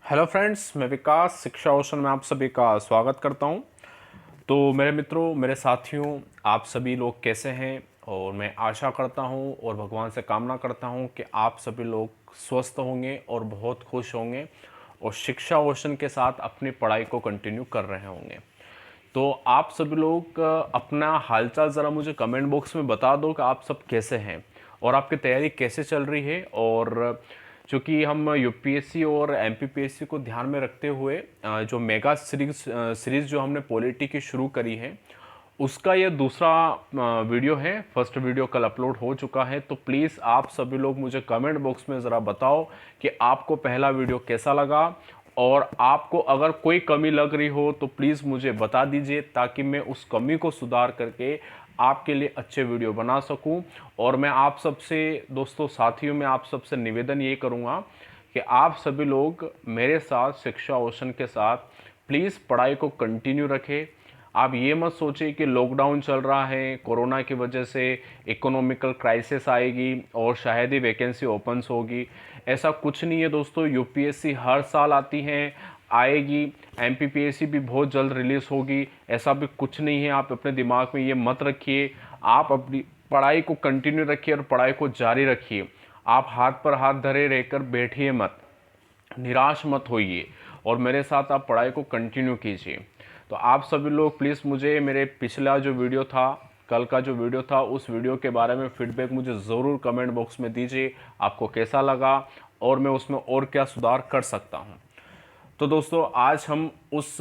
Hello friends, मैं विकास शिक्षा ocean में आप सभी का स्वागत करता हूं। तो मेरे मित्रों, मेरे साथियों, आप सभी लोग कैसे हैं? और मैं आशा करता हूं और भगवान से कामना करता हूं कि आप सभी लोग स्वस्थ होंगे और बहुत खुश होंगे और शिक्षा ओशन के साथ अपनी पढ़ाई को कंटिन्यू कर रहे होंगे। तो आप सभी लोग अपना हालचाल ज़रा मुझे कमेंट बॉक्स में बता दो कि आप सब कैसे हैं और आपकी तैयारी कैसे चल रही है। और चूँकि हम यूपीएससी और एमपीपीएससी को ध्यान में रखते हुए जो मेगा सीरीज़ जो हमने पॉलिटी की शुरू करी है, उसका ये दूसरा वीडियो है। फर्स्ट वीडियो कल अपलोड हो चुका है। तो प्लीज़ आप सभी लोग मुझे कमेंट बॉक्स में ज़रा बताओ कि आपको पहला वीडियो कैसा लगा और आपको अगर कोई कमी लग रही हो तो प्लीज़ मुझे बता दीजिए, ताकि मैं उस कमी को सुधार करके आपके लिए अच्छे वीडियो बना सकूं। और मैं आप सबसे दोस्तों, साथियों, मैं आप सबसे निवेदन ये करूंगा कि आप सभी लोग मेरे साथ शिक्षा ओशन के साथ प्लीज़ पढ़ाई को कंटिन्यू रखें। आप ये मत सोचिए कि लॉकडाउन चल रहा है, कोरोना की वजह से इकोनॉमिकल क्राइसिस आएगी और शायद ही वैकेंसी ओपन्स होगी। ऐसा कुछ नहीं है दोस्तों। यूपीएससी हर साल आती हैं, आएगी। एमपीपीएससी भी बहुत जल्द रिलीज होगी। ऐसा भी कुछ नहीं है, आप अपने दिमाग में ये मत रखिए। आप अपनी पढ़ाई को कंटिन्यू रखिए और पढ़ाई को जारी रखिए। आप हाथ पर हाथ धरे रहकर बैठिए मत, निराश मत होइए और मेरे साथ आप पढ़ाई को कंटिन्यू कीजिए। तो आप सभी लोग प्लीज़ मुझे मेरे पिछला जो वीडियो था, कल का जो वीडियो था, उस वीडियो के बारे में फीडबैक मुझे ज़रूर कमेंट बॉक्स में दीजिए। आपको कैसा लगा और मैं उसमें और क्या सुधार कर सकता हूँ। तो दोस्तों, आज हम उस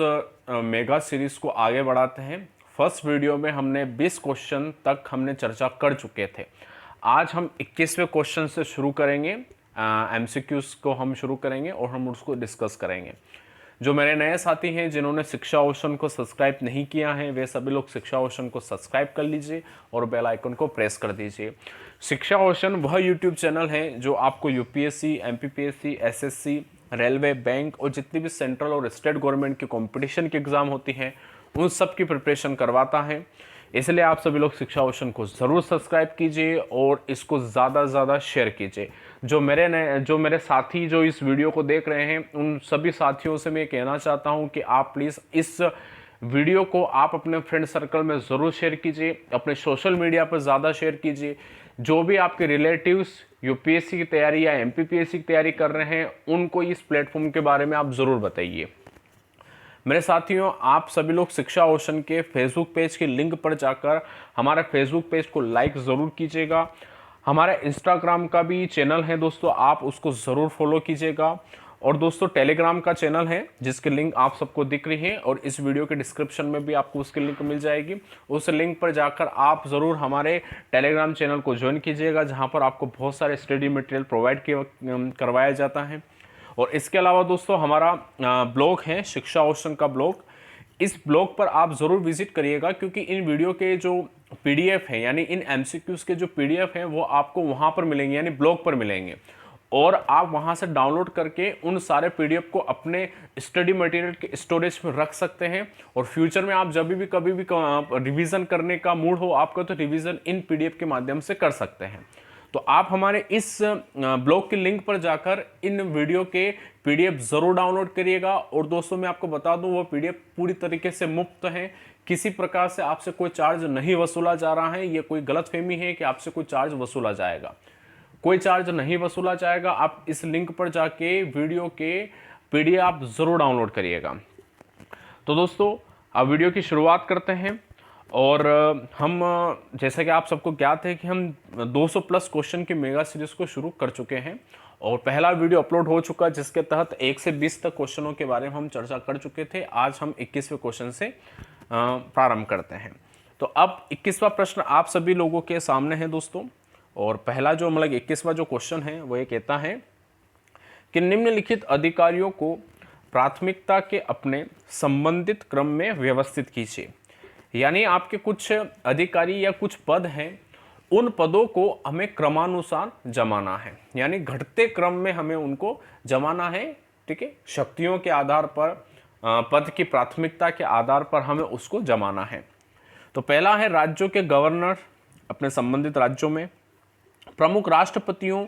मेगा सीरीज़ को आगे बढ़ाते हैं। फर्स्ट वीडियो में हमने 20 क्वेश्चन तक हमने चर्चा कर चुके थे। आज हम 21वें क्वेश्चन से शुरू करेंगे। एमसीक्यूज को हम शुरू करेंगे और हम उसको डिस्कस करेंगे। जो मेरे नए साथी हैं जिन्होंने शिक्षा ओशन को सब्सक्राइब नहीं किया है, वे सभी लोग शिक्षा ओशन को सब्सक्राइब कर लीजिए और बेल आइकन को प्रेस कर दीजिए। शिक्षा ओशन वह यूट्यूब चैनल है जो आपको UPSC, MPPSC, SSC, railway, bank और जितनी भी सेंट्रल और स्टेट गवर्नमेंट की कंपटीशन की एग्ज़ाम होती हैं, उन सब की प्रिपरेशन करवाता है। इसलिए आप सभी लोग शिक्षा ओशन को ज़रूर सब्सक्राइब कीजिए और इसको ज़्यादा से ज़्यादा शेयर कीजिए। जो मेरे साथी जो इस वीडियो को देख रहे हैं, उन सभी साथियों से मैं कहना चाहता हूं कि आप प्लीज़ इस वीडियो को आप अपने फ्रेंड सर्कल में ज़रूर शेयर कीजिए, अपने सोशल मीडिया पर ज़्यादा शेयर कीजिए। जो भी आपके रिलेटिव्स यूपीएससी की तैयारी या एमपीपीएससी की तैयारी कर रहे हैं, उनको इस प्लेटफॉर्म के बारे में आप ज़रूर बताइए। मेरे साथियों, आप सभी लोग शिक्षा ओशन के फेसबुक पेज के लिंक पर जाकर हमारे फेसबुक पेज को लाइक ज़रूर कीजिएगा। हमारा इंस्टाग्राम का भी चैनल है दोस्तों, आप उसको ज़रूर फॉलो कीजिएगा। और दोस्तों, टेलीग्राम का चैनल है जिसकी लिंक आप सबको दिख रही है और इस वीडियो के डिस्क्रिप्शन में भी आपको उसकी लिंक मिल जाएगी। उस लिंक पर जाकर आप ज़रूर हमारे टेलीग्राम चैनल को ज्वाइन कीजिएगा, जहाँ पर आपको बहुत सारे स्टडी मटेरियल प्रोवाइड करवाया जाता है। और इसके अलावा दोस्तों, हमारा ब्लॉग है शिक्षा ओशन का ब्लॉग। इस ब्लॉग पर आप ज़रूर विजिट करिएगा, क्योंकि इन वीडियो के जो पीडीएफ है, यानी इन एमसीक्यूज के जो पीडीएफ हैं, वो आपको वहाँ पर मिलेंगे, यानी ब्लॉग पर मिलेंगे। और आप वहाँ से डाउनलोड करके उन सारे पीडीएफ को अपने स्टडी मटेरियल के स्टोरेज में रख सकते हैं। और फ्यूचर में आप जब भी कभी भी रिवीजन करने का मूड हो आपका, तो रिवीजन इन पीडीएफ के माध्यम से कर सकते हैं। तो आप हमारे इस ब्लॉग के लिंक पर जाकर इन वीडियो के पीडीएफ ज़रूर डाउनलोड करिएगा। और दोस्तों, मैं आपको बता दूं, वो पीडीएफ पूरी तरीके से मुफ्त है। किसी प्रकार से आपसे कोई चार्ज नहीं वसूला जा रहा है। ये कोई गलतफहमी है कि आपसे कोई चार्ज वसूला जाएगा। कोई चार्ज नहीं वसूला जाएगा। आप इस लिंक पर जाके वीडियो के पीडीएफ आप ज़रूर डाउनलोड करिएगा। तो दोस्तों, अब वीडियो की शुरुआत करते हैं। और हम जैसा कि आप सबको ज्ञात है कि हम 200 प्लस क्वेश्चन की मेगा सीरीज को शुरू कर चुके हैं और पहला वीडियो अपलोड हो चुका, जिसके तहत 1 से 20 तक क्वेश्चनों के बारे में हम चर्चा कर चुके थे। आज हम 21वें क्वेश्चन से प्रारंभ करते हैं। तो अब 21वां प्रश्न आप सभी लोगों के सामने है दोस्तों। और पहला जो 21वां जो क्वेश्चन है वो ये कहता है कि निम्नलिखित अधिकारियों को प्राथमिकता के अपने संबंधित क्रम में व्यवस्थित कीजिए। यानी आपके कुछ अधिकारी या कुछ पद हैं, उन पदों को हमें क्रमानुसार जमाना है, यानी घटते क्रम में हमें उनको जमाना है। ठीक है, शक्तियों के आधार पर, पद की प्राथमिकता के आधार पर हमें उसको जमाना है। तो पहला है राज्यों के गवर्नर अपने संबंधित राज्यों में, प्रमुख राष्ट्रपतियों,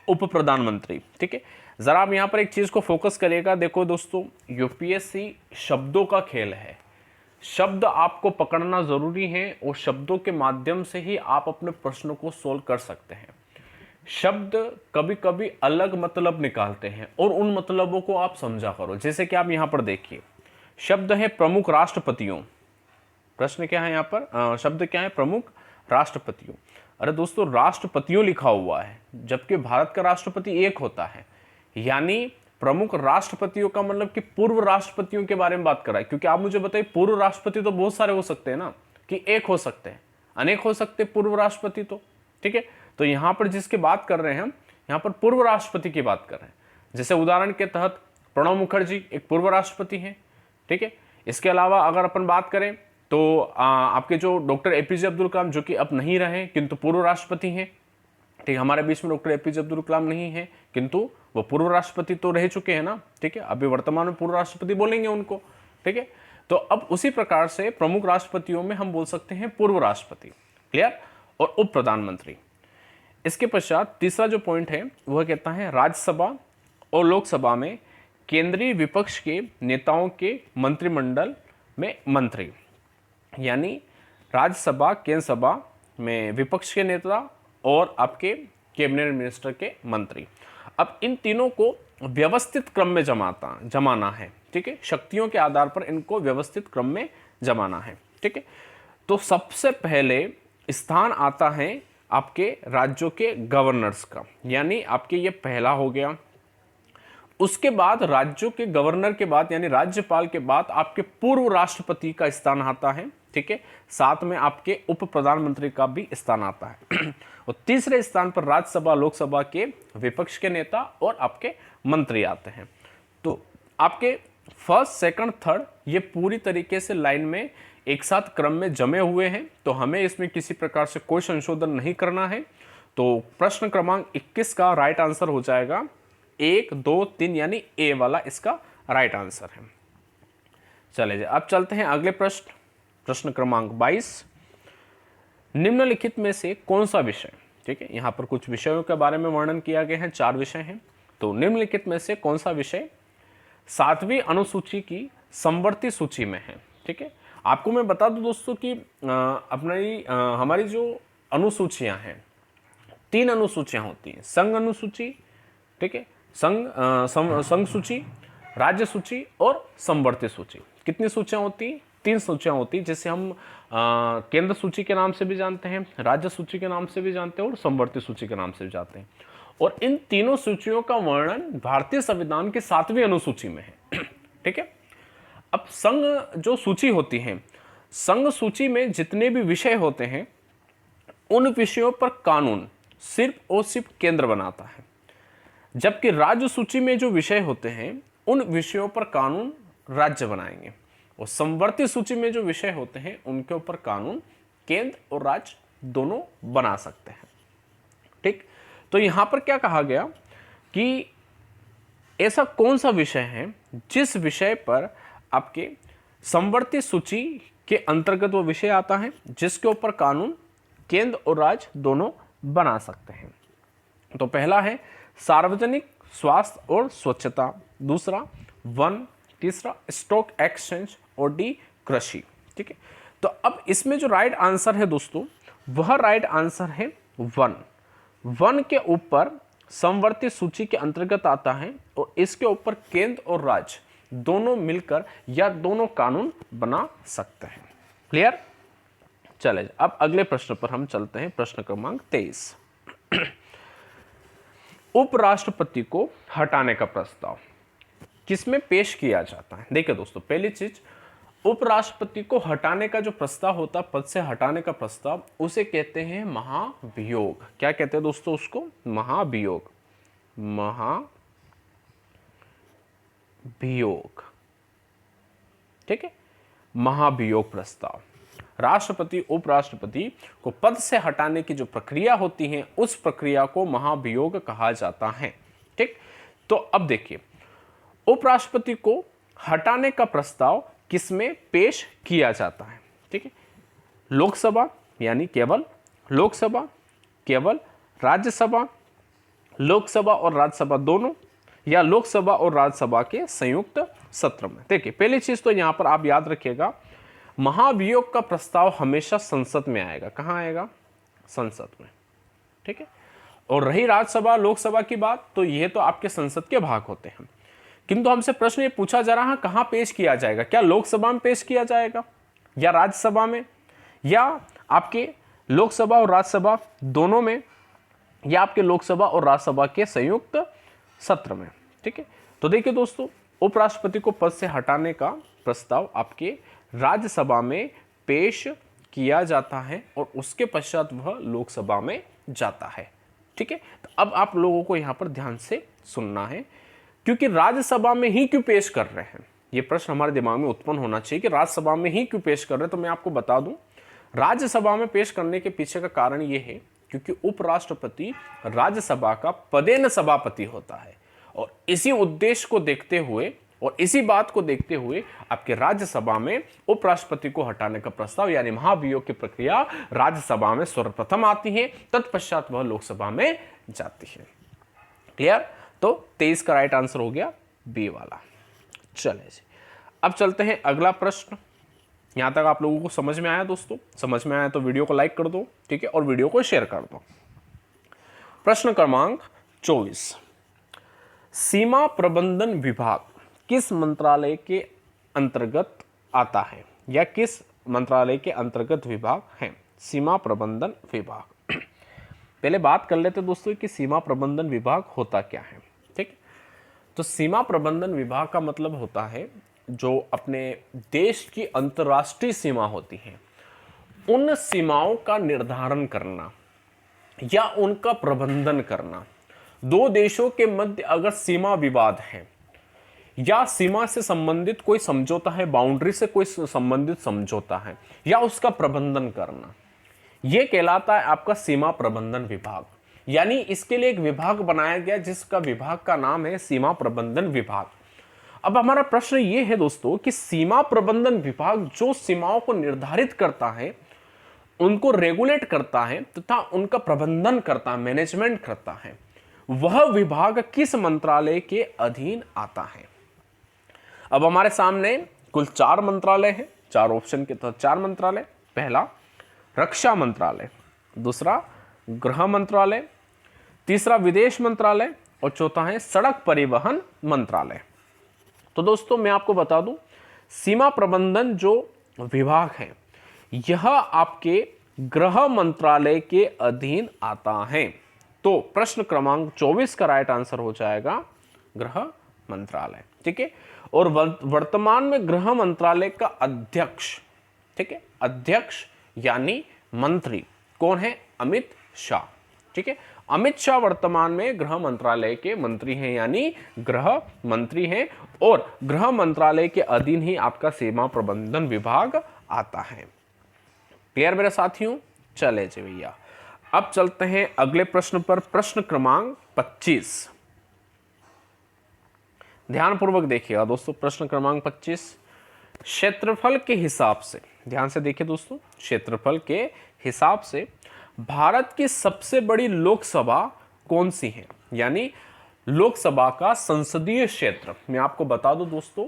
उप प्रधानमंत्री। ठीक है, ज़रा आप यहाँ पर एक चीज़ को फोकस करिएगा। देखो दोस्तों, यूपीएससी शब्दों का खेल है, शब्द आपको पकड़ना ज़रूरी है और शब्दों के माध्यम से ही आप अपने प्रश्नों को सोल्व कर सकते हैं। शब्द कभी कभी अलग मतलब निकालते हैं और उन मतलबों को आप समझा करो। जैसे कि आप यहाँ पर देखिए, शब्द है प्रमुख राष्ट्रपतियों। प्रश्न क्या है यहाँ पर, शब्द क्या है, प्रमुख राष्ट्रपतियों। अरे दोस्तों, राष्ट्रपतियों लिखा हुआ है जबकि भारत का राष्ट्रपति एक होता है, यानी प्रमुख राष्ट्रपतियों का मतलब कि पूर्व राष्ट्रपतियों के बारे में बात कर रहा है। क्योंकि आप मुझे बताइए, पूर्व राष्ट्रपति तो बहुत सारे हो सकते हैं ना, कि एक हो सकते हैं, अनेक हो सकते हैं पूर्व राष्ट्रपति तो, ठीक है। तो यहां पर जिसकी बात कर रहे हैं हम, यहां पर पूर्व राष्ट्रपति की बात कर रहे हैं। जैसे उदाहरण के तहत प्रणब मुखर्जी एक पूर्व राष्ट्रपति हैं, ठीक है। इसके अलावा अगर अपन बात करें तो आपके जो डॉक्टर एपीजे अब्दुल कलाम, जो कि अब नहीं रहे किंतु पूर्व राष्ट्रपति हैं, ठीक है। हमारे बीच में डॉक्टर एपीजे अब्दुल कलाम नहीं है किंतु वो पूर्व राष्ट्रपति तो रह चुके हैं ना, ठीक है। अभी वर्तमान में पूर्व राष्ट्रपति बोलेंगे उनको, ठीक है। तो अब उसी प्रकार से प्रमुख राष्ट्रपतियों में हम बोल सकते हैं पूर्व राष्ट्रपति, क्लियर, और उप प्रधानमंत्री। इसके पश्चात तीसरा जो पॉइंट है वह कहता है राज्यसभा और लोकसभा में केंद्रीय विपक्ष के नेताओं के मंत्रिमंडल में मंत्री, यानी राज्यसभा केंद्र सभा में विपक्ष के नेता और आपके कैबिनेट मिनिस्टर के मंत्री। अब इन तीनों को व्यवस्थित क्रम में जमाना है, ठीक है। शक्तियों के आधार पर इनको व्यवस्थित क्रम में जमाना है, ठीक है। तो सबसे पहले स्थान आता है आपके राज्यों के गवर्नर्स का, यानी आपके ये पहला हो गया। उसके बाद राज्यों के गवर्नर के बाद यानी राज्यपाल के बाद आपके पूर्व राष्ट्रपति का स्थान आता है, ठीक है। साथ में आपके उप प्रधानमंत्री का भी स्थान आता है और तीसरे स्थान पर राज्यसभा लोकसभा के विपक्ष के नेता और आपके मंत्री आते हैं। तो आपके फर्स्ट सेकंड थर्ड ये पूरी तरीके से लाइन में एक साथ क्रम में जमे हुए हैं, तो हमें इसमें किसी प्रकार से कोई संशोधन नहीं करना है। तो प्रश्न क्रमांक 21 का राइट आंसर हो जाएगा 1, 2, 3, यानी ए वाला इसका राइट आंसर है। चलिए अब चलते हैं अगले प्रश्न, प्रश्न क्रमांक 22। निम्नलिखित में से कौन सा विषय, ठीक है, यहाँ पर कुछ विषयों के बारे में वर्णन किया गया है, 4 विषय हैं। तो निम्नलिखित में से कौन सा विषय 7वीं अनुसूची की समवर्ती सूची में है, ठीक है। आपको मैं बता दूं दोस्तों कि हमारी जो अनुसूचियां हैं, 3 अनुसूचियां होती हैं, संघ अनुसूची, ठीक है, संघ सूची, राज्य सूची और समवर्ती सूची। कितनी सूचियां होती हैं? 3 सूचियां होती हैं, जिसे हम केंद्र सूची के नाम से भी जानते हैं, राज्य सूची के नाम से भी जानते हैं और समवर्ती सूची के नाम से भी जानते हैं। और इन तीनों सूचियों का वर्णन भारतीय संविधान की 7वीं अनुसूची में है, ठीक है। अब संघ जो सूची होती है, संघ सूची में जितने भी विषय होते हैं उन विषयों पर कानून सिर्फ और सिर्फ केंद्र बनाता है, जबकि राज्य सूची में जो विषय होते हैं उन विषयों पर कानून राज्य बनाएंगे, और समवर्ती सूची में जो विषय होते हैं उनके ऊपर कानून केंद्र और राज्य दोनों बना सकते हैं, ठीक। तो यहां पर क्या कहा गया कि ऐसा कौन सा विषय है जिस विषय पर आपके समवर्ती सूची के अंतर्गत वो विषय आता है जिसके ऊपर कानून केंद्र और राज्य दोनों बना सकते हैं। तो पहला है सार्वजनिक स्वास्थ्य और स्वच्छता, दूसरा वन, तीसरा स्टॉक एक्सचेंज और डी कृषि, ठीक है। तो अब इसमें जो राइट आंसर है दोस्तों, वह राइट आंसर है वन। वन के ऊपर समवर्ती सूची के अंतर्गत आता है और इसके ऊपर केंद्र और राज्य दोनों मिलकर या दोनों कानून बना सकते हैं। क्लियर? चले अब अगले प्रश्न पर हम चलते हैं, प्रश्न क्रमांक 23। उपराष्ट्रपति को हटाने का प्रस्ताव किसमें पेश किया जाता है? देखिए दोस्तों, पहली चीज, उपराष्ट्रपति को हटाने का जो प्रस्ताव होता है, पद से हटाने का प्रस्ताव, उसे कहते हैं महाभियोग। क्या कहते हैं दोस्तों उसको? महाभियोग। महाभियोग, ठीक है, महाभियोग प्रस्ताव। राष्ट्रपति उपराष्ट्रपति को पद से हटाने की जो प्रक्रिया होती है उस प्रक्रिया को महाभियोग कहा जाता है, ठीक। तो अब देखिए, उपराष्ट्रपति को हटाने का प्रस्ताव किसमें पेश किया जाता है? ठीक है, लोकसभा यानी केवल लोकसभा, केवल राज्यसभा, लोकसभा और राज्यसभा दोनों, या लोकसभा और राज्यसभा के संयुक्त सत्र में। देखिए पहली चीज तो यहां पर आप याद रखिएगा, महाभियोग का प्रस्ताव हमेशा संसद में आएगा। कहां आएगा? संसद में। ठीक है। और रही राज्यसभा लोकसभा की बात, तो यह तो आपके संसद के भाग होते हैं, किंतु हमसे प्रश्न ये पूछा जा रहा है कहां पेश किया जाएगा? क्या लोकसभा में पेश किया जाएगा या राज्यसभा में, या आपके लोकसभा और राज्यसभा दोनों में, या आपके लोकसभा और राज्यसभा के संयुक्त सत्र में? ठीक है। तो देखिए दोस्तों, उपराष्ट्रपति को पद से हटाने का प्रस्ताव आपके राज्यसभा में पेश किया जाता है और उसके पश्चात वह लोकसभा में जाता है। ठीक है। तो अब आप लोगों को यहां पर ध्यान से सुनना है, क्योंकि राज्यसभा में ही क्यों पेश कर रहे हैं, यह प्रश्न हमारे दिमाग में उत्पन्न होना चाहिए कि राज्यसभा में ही क्यों पेश कर रहे हैं। तो मैं आपको बता दूं, राज्यसभा में पेश करने के पीछे का कारण यह है क्योंकि उपराष्ट्रपति राज्यसभा का पदेन सभापति होता है, और इसी उद्देश्य को देखते हुए और इसी बात को देखते हुए आपके राज्यसभा में उपराष्ट्रपति को हटाने का प्रस्ताव यानी महाभियोग की प्रक्रिया राज्यसभा में सर्वप्रथम आती है, तत्पश्चात वह लोकसभा में जाती है। क्लियर? तो 23 का राइट आंसर हो गया बी वाला। चले जी, अब चलते हैं अगला प्रश्न। यहां तक आप लोगों को समझ में आया दोस्तों? समझ में आया तो वीडियो को लाइक कर दो, ठीक है, और वीडियो को शेयर कर दो। प्रश्न क्रमांक 24, सीमा प्रबंधन विभाग किस मंत्रालय के अंतर्गत आता है, या किस मंत्रालय के अंतर्गत विभाग है? सीमा प्रबंधन विभाग। पहले बात कर लेते दोस्तों कि सीमा प्रबंधन विभाग होता क्या है। ठीक, तो सीमा प्रबंधन विभाग का मतलब होता है जो अपने देश की अंतर्राष्ट्रीय सीमा होती है उन सीमाओं का निर्धारण करना या उनका प्रबंधन करना। दो देशों के मध्य अगर सीमा विवाद है या सीमा से संबंधित कोई समझौता है, बाउंड्री से कोई संबंधित समझौता है, या उसका प्रबंधन करना, यह कहलाता है आपका सीमा प्रबंधन विभाग। यानी इसके लिए एक विभाग बनाया गया जिसका विभाग का नाम है सीमा प्रबंधन विभाग। अब हमारा प्रश्न यह है दोस्तों कि सीमा प्रबंधन विभाग जो सीमाओं को निर्धारित करता है, उनको रेगुलेट करता है तथा उनका प्रबंधन करता है, मैनेजमेंट करता है, वह विभाग किस मंत्रालय के अधीन आता है? अब हमारे सामने कुल 4 मंत्रालय हैं, 4 ऑप्शन के तहत 4 मंत्रालय। पहला रक्षा मंत्रालय, दूसरा गृह मंत्रालय, तीसरा विदेश मंत्रालय और चौथा है सड़क परिवहन मंत्रालय। तो दोस्तों मैं आपको बता दूं, सीमा प्रबंधन जो विभाग है यह आपके गृह मंत्रालय के अधीन आता है। तो प्रश्न क्रमांक 24 का राइट आंसर हो जाएगा गृह मंत्रालय। ठीक है। और वर्तमान में गृह मंत्रालय का अध्यक्ष, ठीक है, अध्यक्ष यानी मंत्री कौन है? अमित शाह। ठीक है, अमित शाह वर्तमान में गृह मंत्रालय के मंत्री हैं, यानी गृह मंत्री हैं, और गृह मंत्रालय के अधीन ही आपका सीमा प्रबंधन विभाग आता है। क्लियर मेरे साथियों? चले जी भैया, अब चलते हैं अगले प्रश्न पर। प्रश्न क्रमांक 25, ध्यानपूर्वक देखिएगा दोस्तों। प्रश्न क्रमांक 25, क्षेत्रफल के हिसाब से, ध्यान से देखिए दोस्तों, क्षेत्रफल के हिसाब से भारत की सबसे बड़ी लोकसभा कौन सी है? यानी लोकसभा का संसदीय क्षेत्र। मैं आपको बता दूं दोस्तों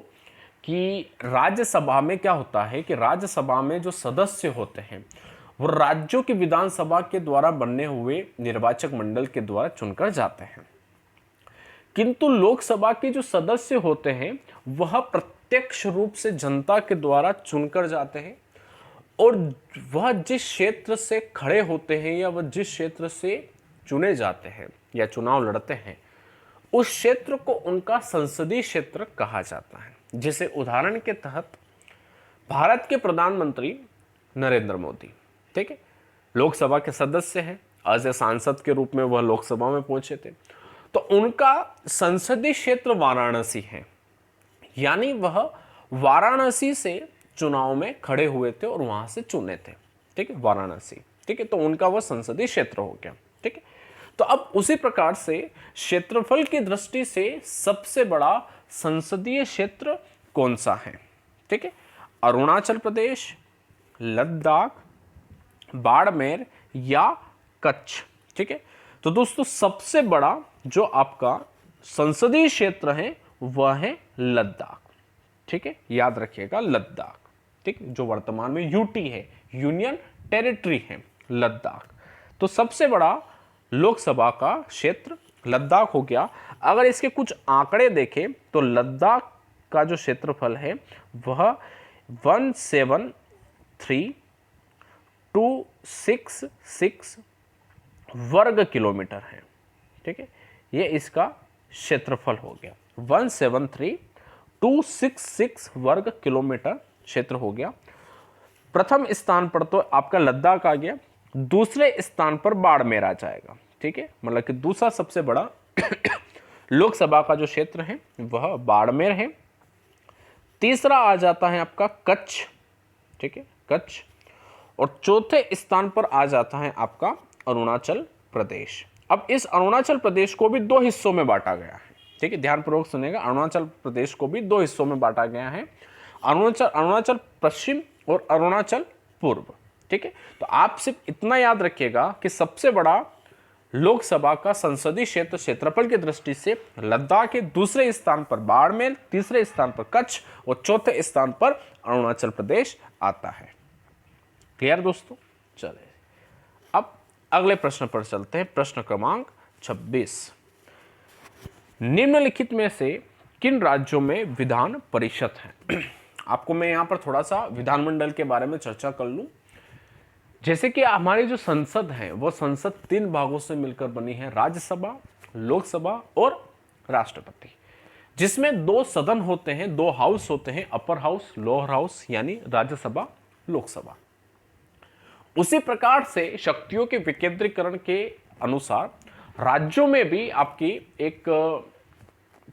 कि राज्यसभा में क्या होता है कि राज्यसभा में जो सदस्य होते हैं वो राज्यों की विधानसभा के द्वारा बनने हुए निर्वाचक मंडल के द्वारा चुनकर जाते हैं, किंतु लोकसभा के जो सदस्य होते हैं वह प्रत्यक्ष रूप से जनता के द्वारा चुनकर जाते हैं, और वह जिस क्षेत्र से खड़े होते हैं या वह जिस क्षेत्र से चुने जाते हैं या चुनाव लड़ते हैं उस क्षेत्र को उनका संसदीय क्षेत्र कहा जाता है। जैसे उदाहरण के तहत भारत के प्रधानमंत्री नरेंद्र मोदी, ठीक है, लोकसभा के सदस्य हैं, एज ए सांसद के रूप में वह लोकसभा में पहुंचे थे, तो उनका संसदीय क्षेत्र वाराणसी है, यानी वह वाराणसी से चुनाव में खड़े हुए थे और वहां से चुने थे। ठीक है, वाराणसी। ठीक है, तो उनका वह संसदीय क्षेत्र हो गया। ठीक है, तो अब उसी प्रकार से क्षेत्रफल की दृष्टि से सबसे बड़ा संसदीय क्षेत्र कौन सा है? ठीक है, अरुणाचल प्रदेश, लद्दाख, बाड़मेर या कच्छ। ठीक है, तो दोस्तों सबसे बड़ा जो आपका संसदीय क्षेत्र है वह है लद्दाख। ठीक है, याद रखिएगा लद्दाख। ठीक, जो वर्तमान में यूटी है, यूनियन टेरिटरी है लद्दाख। तो सबसे बड़ा लोकसभा का क्षेत्र लद्दाख हो गया। अगर इसके कुछ आंकड़े देखें तो लद्दाख का जो क्षेत्रफल है वह 173,266 वर्ग किलोमीटर है। ठीक है, ये इसका क्षेत्रफल हो गया, 173,266 वर्ग किलोमीटर क्षेत्र हो गया। प्रथम स्थान पर तो आपका लद्दाख आ गया, दूसरे स्थान पर बाड़मेर आ जाएगा। ठीक है, मतलब कि दूसरा सबसे बड़ा लोकसभा का जो क्षेत्र है वह बाड़मेर है। तीसरा आ जाता है आपका कच्छ। ठीक है, कच्छ। और चौथे स्थान पर आ जाता है आपका अरुणाचल प्रदेश। अब इस अरुणाचल प्रदेश को भी दो हिस्सों में बांटा गया है। ठीक है, ध्यानपूर्वक सुनिएगा, अरुणाचल प्रदेश को भी दो हिस्सों में बांटा गया है, अरुणाचल पश्चिम और अरुणाचल पूर्व। ठीक है, तो आप सिर्फ इतना याद रखिएगा कि सबसे बड़ा लोकसभा का संसदीय क्षेत्र क्षेत्रफल की दृष्टि से लद्दाख के, दूसरे स्थान पर बाड़मेर, तीसरे स्थान पर कच्छ और चौथे स्थान पर अरुणाचल प्रदेश आता है। क्लियर दोस्तों? चलिए अब अगले प्रश्न पर चलते हैं। प्रश्न क्रमांक 26, निम्नलिखित में से किन राज्यों में विधान परिषद है? आपको मैं यहां पर थोड़ा सा विधानमंडल के बारे में चर्चा कर लूं। जैसे कि हमारी जो संसद है वो संसद 3 भागों से मिलकर बनी है, राज्यसभा, लोकसभा और राष्ट्रपति, जिसमें 2 सदन होते हैं, 2 हाउस होते हैं, अपर हाउस, लोअर हाउस, यानी राज्यसभा, लोकसभा। उसी प्रकार से शक्तियों के विकेंद्रीकरण के अनुसार राज्यों में भी आपकी एक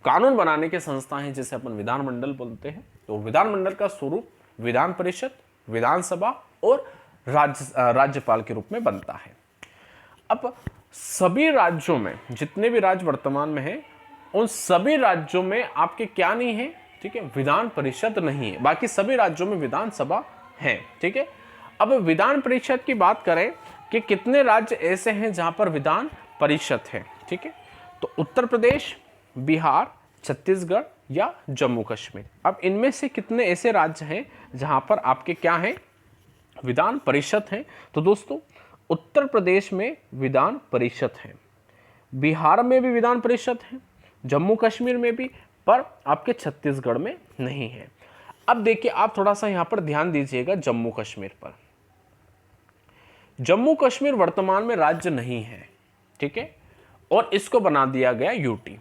कानून बनाने के संस्था है जिसे अपन विधानमंडल बोलते हैं। तो विधानमंडल का स्वरूप विधान परिषद, विधानसभा और राज्यपाल के रूप में बनता है। अब सभी राज्यों में, जितने भी राज्य वर्तमान में हैं, उन सभी राज्यों में आपके क्या नहीं है? ठीक है, विधान परिषद नहीं है। बाकी सभी राज्यों में विधानसभा है। ठीक है, अब विधान परिषद की बात करें कि कितने राज्य ऐसे हैं जहां पर विधान परिषद है। ठीक है, तो उत्तर प्रदेश, बिहार, छत्तीसगढ़ या जम्मू कश्मीर। अब इनमें से कितने ऐसे राज्य हैं जहां पर आपके क्या हैं? विधान परिषद है। तो दोस्तों उत्तर प्रदेश में विधान परिषद है, बिहार में भी विधान परिषद है, जम्मू कश्मीर में भी, पर आपके छत्तीसगढ़ में नहीं है। अब देखिए, आप थोड़ा सा यहां पर ध्यान दीजिएगा जम्मू कश्मीर पर। जम्मू कश्मीर वर्तमान में राज्य नहीं है। ठीक है, और इसको बना दिया गया यूटी।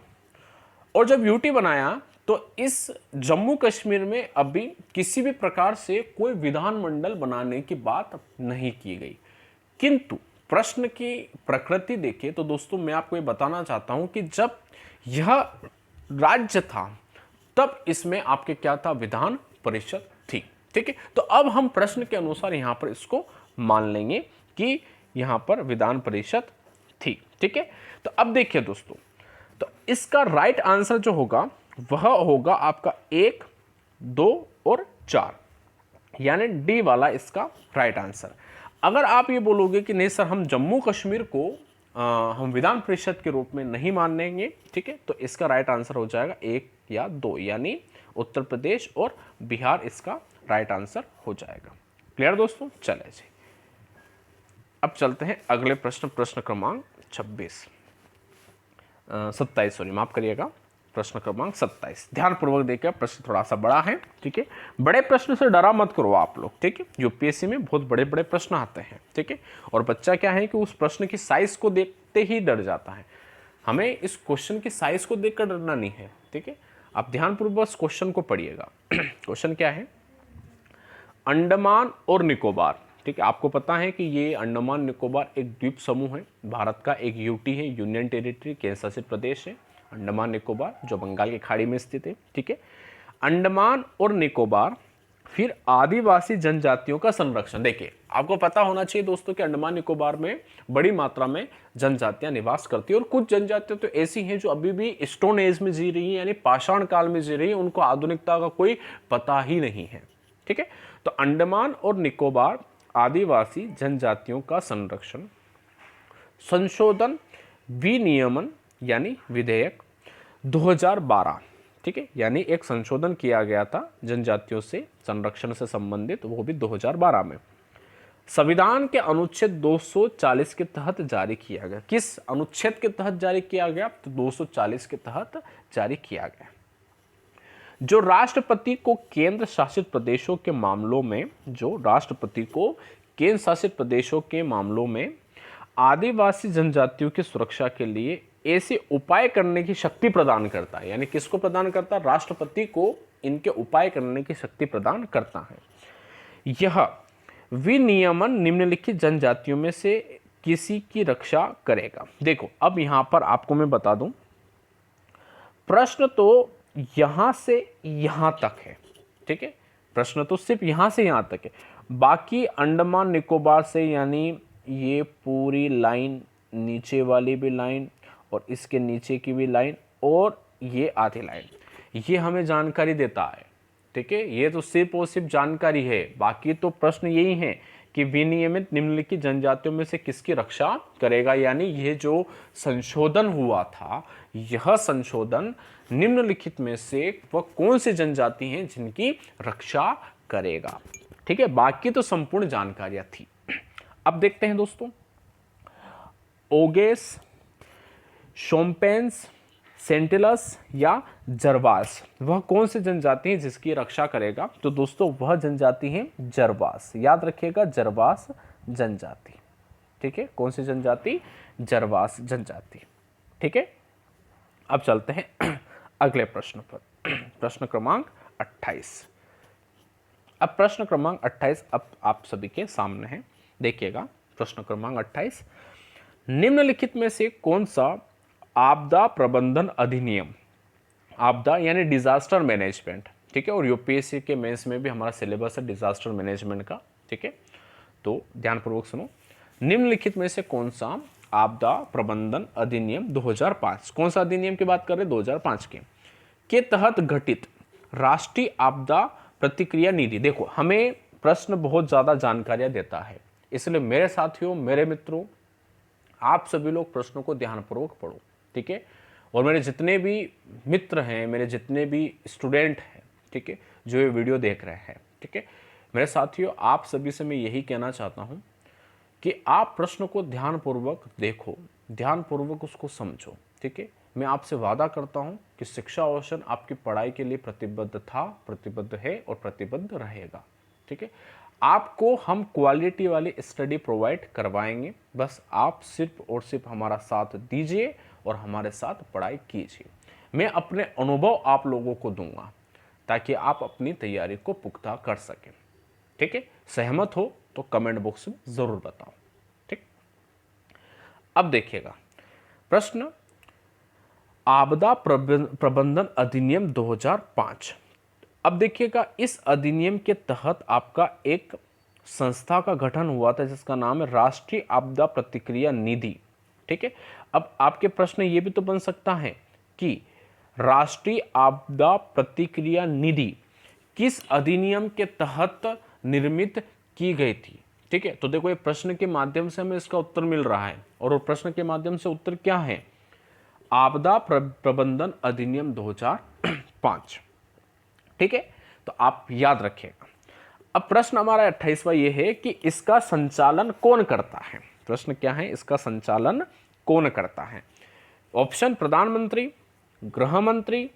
और जब यूटी बनाया तो इस जम्मू कश्मीर में अभी किसी भी प्रकार से कोई विधानमंडल बनाने की बात नहीं की गई। किंतु प्रश्न की प्रकृति देखिए तो दोस्तों मैं आपको ये बताना चाहता हूं कि जब यह राज्य था तब इसमें आपके क्या था? विधान परिषद थी। ठीक है, तो अब हम प्रश्न के अनुसार यहां पर इसको मान लेंगे कि यहां पर विधान परिषद थी। ठीक है, तो अब देखिए दोस्तों, तो इसका राइट आंसर जो होगा वह होगा आपका 1, 2 और 4, यानी डी वाला इसका राइट आंसर। अगर आप ये बोलोगे कि नहीं सर हम जम्मू कश्मीर को हम विधान परिषद के रूप में नहीं मानेंगे, ठीक है, तो इसका राइट आंसर हो जाएगा 1 या 2, यानी उत्तर प्रदेश और बिहार इसका राइट आंसर हो जाएगा। क्लियर दोस्तों? चले जी, अब चलते हैं अगले प्रश्न, प्रश्न क्रमांक 27 सॉरी माफ करिएगा, प्रश्न क्रमांक 27। ध्यानपूर्वक देखिए, प्रश्न थोड़ा सा बड़ा है। ठीक है, बड़े प्रश्न से डरा मत करो आप लोग। ठीक है, यूपीएससी में बहुत बड़े बड़े प्रश्न आते हैं। ठीक है, और बच्चा क्या है कि उस प्रश्न की साइज को देखते ही डर जाता है। हमें इस क्वेश्चन की साइज को देखकर डरना नहीं है। ठीक है, आप ध्यानपूर्वक क्वेश्चन को पढ़िएगा। क्वेश्चन क्या है? अंडमान और निकोबार। ठीक है, आपको पता है कि ये अंडमान निकोबार एक द्वीप समूह है, भारत का एक यूटी है, यूनियन टेरिटरी, केंद्र शासित प्रदेश है अंडमान निकोबार, जो बंगाल की खाड़ी में स्थित है। ठीक है, अंडमान और निकोबार, फिर आदिवासी जनजातियों का संरक्षण। देखिए, आपको पता होना चाहिए दोस्तों कि अंडमान निकोबार में बड़ी मात्रा में जनजातियां निवास करती है, और कुछ जनजातियां तो ऐसी हैं जो अभी भी स्टोन एज में जी रही है, यानी पाषाण काल में जी रही है, उनको आधुनिकता का कोई पता ही नहीं है। ठीक है, तो अंडमान और निकोबार आदिवासी जनजातियों का संरक्षण, संशोधन, विनियमन यानी विधेयक, 2012, ठीक है, यानी एक संशोधन किया गया था जनजातियों से संरक्षण से संबंधित, वो भी 2012 में संविधान के अनुच्छेद 240 के तहत जारी किया गया। किस अनुच्छेद के तहत जारी किया गया? तो 240 के तहत जारी किया गया। जो राष्ट्रपति को केंद्र शासित प्रदेशों के मामलों में आदिवासी जनजातियों की सुरक्षा के लिए ऐसे उपाय करने की शक्ति प्रदान करता है। यानी किसको प्रदान करता है? राष्ट्रपति को इनके उपाय करने की शक्ति प्रदान करता है। यह विनियमन निम्नलिखित जनजातियों में से किसी की रक्षा करेगा। देखो, अब यहां पर आपको मैं बता दूं, प्रश्न तो यहां से यहां तक है, ठीक है, प्रश्न तो सिर्फ यहां से यहां तक है। बाकी अंडमान निकोबार से, यानी ये पूरी लाइन, नीचे वाली भी लाइन और इसके नीचे की भी लाइन और ये आधी लाइन, ये हमें जानकारी देता है, ठीक है। ये तो सिर्फ और सिर्फ जानकारी है। बाकी तो प्रश्न यही है कि विनियमित निम्नलिखित जनजातियों में से किसकी रक्षा करेगा। यानी ये जो संशोधन हुआ था, यह संशोधन निम्नलिखित में से वह कौन सी जनजाति हैं जिनकी रक्षा करेगा, ठीक है। बाकी तो संपूर्ण जानकारियां थी। अब देखते हैं दोस्तों, ओगेस, शोम्पेन्स, सेंटिलस या जरवास, वह कौन सी जनजाति है जिसकी रक्षा करेगा? तो दोस्तों वह जनजाति है जरवास। याद रखिएगा, जरवास जनजाति, ठीक है। कौन सी जनजाति? जरवास जनजाति, ठीक है। अब चलते हैं अगले प्रश्न पर, प्रश्न क्रमांक 28। अब प्रश्न क्रमांक 28 अब आप सभी के सामने है। देखिएगा, प्रश्न क्रमांक 28, निम्नलिखित में से कौन सा आपदा प्रबंधन अधिनियम, आपदा यानी डिजास्टर मैनेजमेंट, ठीक है, और यूपीएससी के मेंस में भी हमारा सिलेबस है डिजास्टर मैनेजमेंट का, ठीक है। तो ध्यानपूर्वक सुनो, निम्नलिखित में से कौन सा आपदा प्रबंधन अधिनियम 2005, कौन सा अधिनियम की बात कर रहे हैं? 2005 के तहत गठित राष्ट्रीय आपदा प्रतिक्रिया निधि। देखो, हमें प्रश्न बहुत ज्यादा जानकारियां देता है, इसलिए मेरे साथियों, मेरे मित्रों, आप सभी लोग प्रश्नों को ध्यानपूर्वक पढ़ो, ठीक है। और मेरे जितने भी मित्र हैं, मेरे जितने भी स्टूडेंट हैं, ठीक है, जो ये वीडियो देख रहे हैं, ठीक है, मेरे साथियों, आप सभी से मैं यही कहना चाहता हूं कि आप प्रश्न को ध्यानपूर्वक देखो, ध्यानपूर्वक उसको समझो, ठीक है। मैं आपसे वादा करता हूं कि शिक्षा ओशन आपकी पढ़ाई के लिए प्रतिबद्ध था, प्रतिबद्ध है और प्रतिबद्ध रहेगा, ठीक है। आपको हम क्वालिटी वाली स्टडी प्रोवाइड करवाएंगे, बस आप सिर्फ और सिर्फ हमारा साथ दीजिए और हमारे साथ पढ़ाई कीजिए। मैं अपने अनुभव आप लोगों को दूंगा ताकि आप अपनी तैयारी को पुख्ता कर सकें, ठीक है। सहमत हो तो कमेंट बॉक्स में जरूर बताओ, ठीक। अब देखिएगा, प्रश्न आपदा प्रबंधन अधिनियम 2005। अब देखिएगा, इस अधिनियम के तहत आपका एक संस्था का गठन हुआ था जिसका नाम है राष्ट्रीय आपदा प्रतिक्रिया निधि, ठीक है। अब आपके प्रश्न ये भी तो बन सकता है कि राष्ट्रीय आपदा प्रतिक्रिया निधि किस अधिनियम के तहत निर्मित की गई थी, ठीक है। तो देखो, ये प्रश्न के माध्यम से हमें इसका उत्तर मिल रहा है, और वो प्रश्न के माध्यम से उत्तर क्या है? आपदा प्रबंधन अधिनियम 2005, ठीक है। तो आप याद रखिएगा। अब प्रश्न हमारा 28वां ये है कि इसका संचालन कौन करता है? प्रश्न क्या है? इसका संचालन कौन करता है? ऑप्शन: प्रधानमंत्री, गृह मंत्री,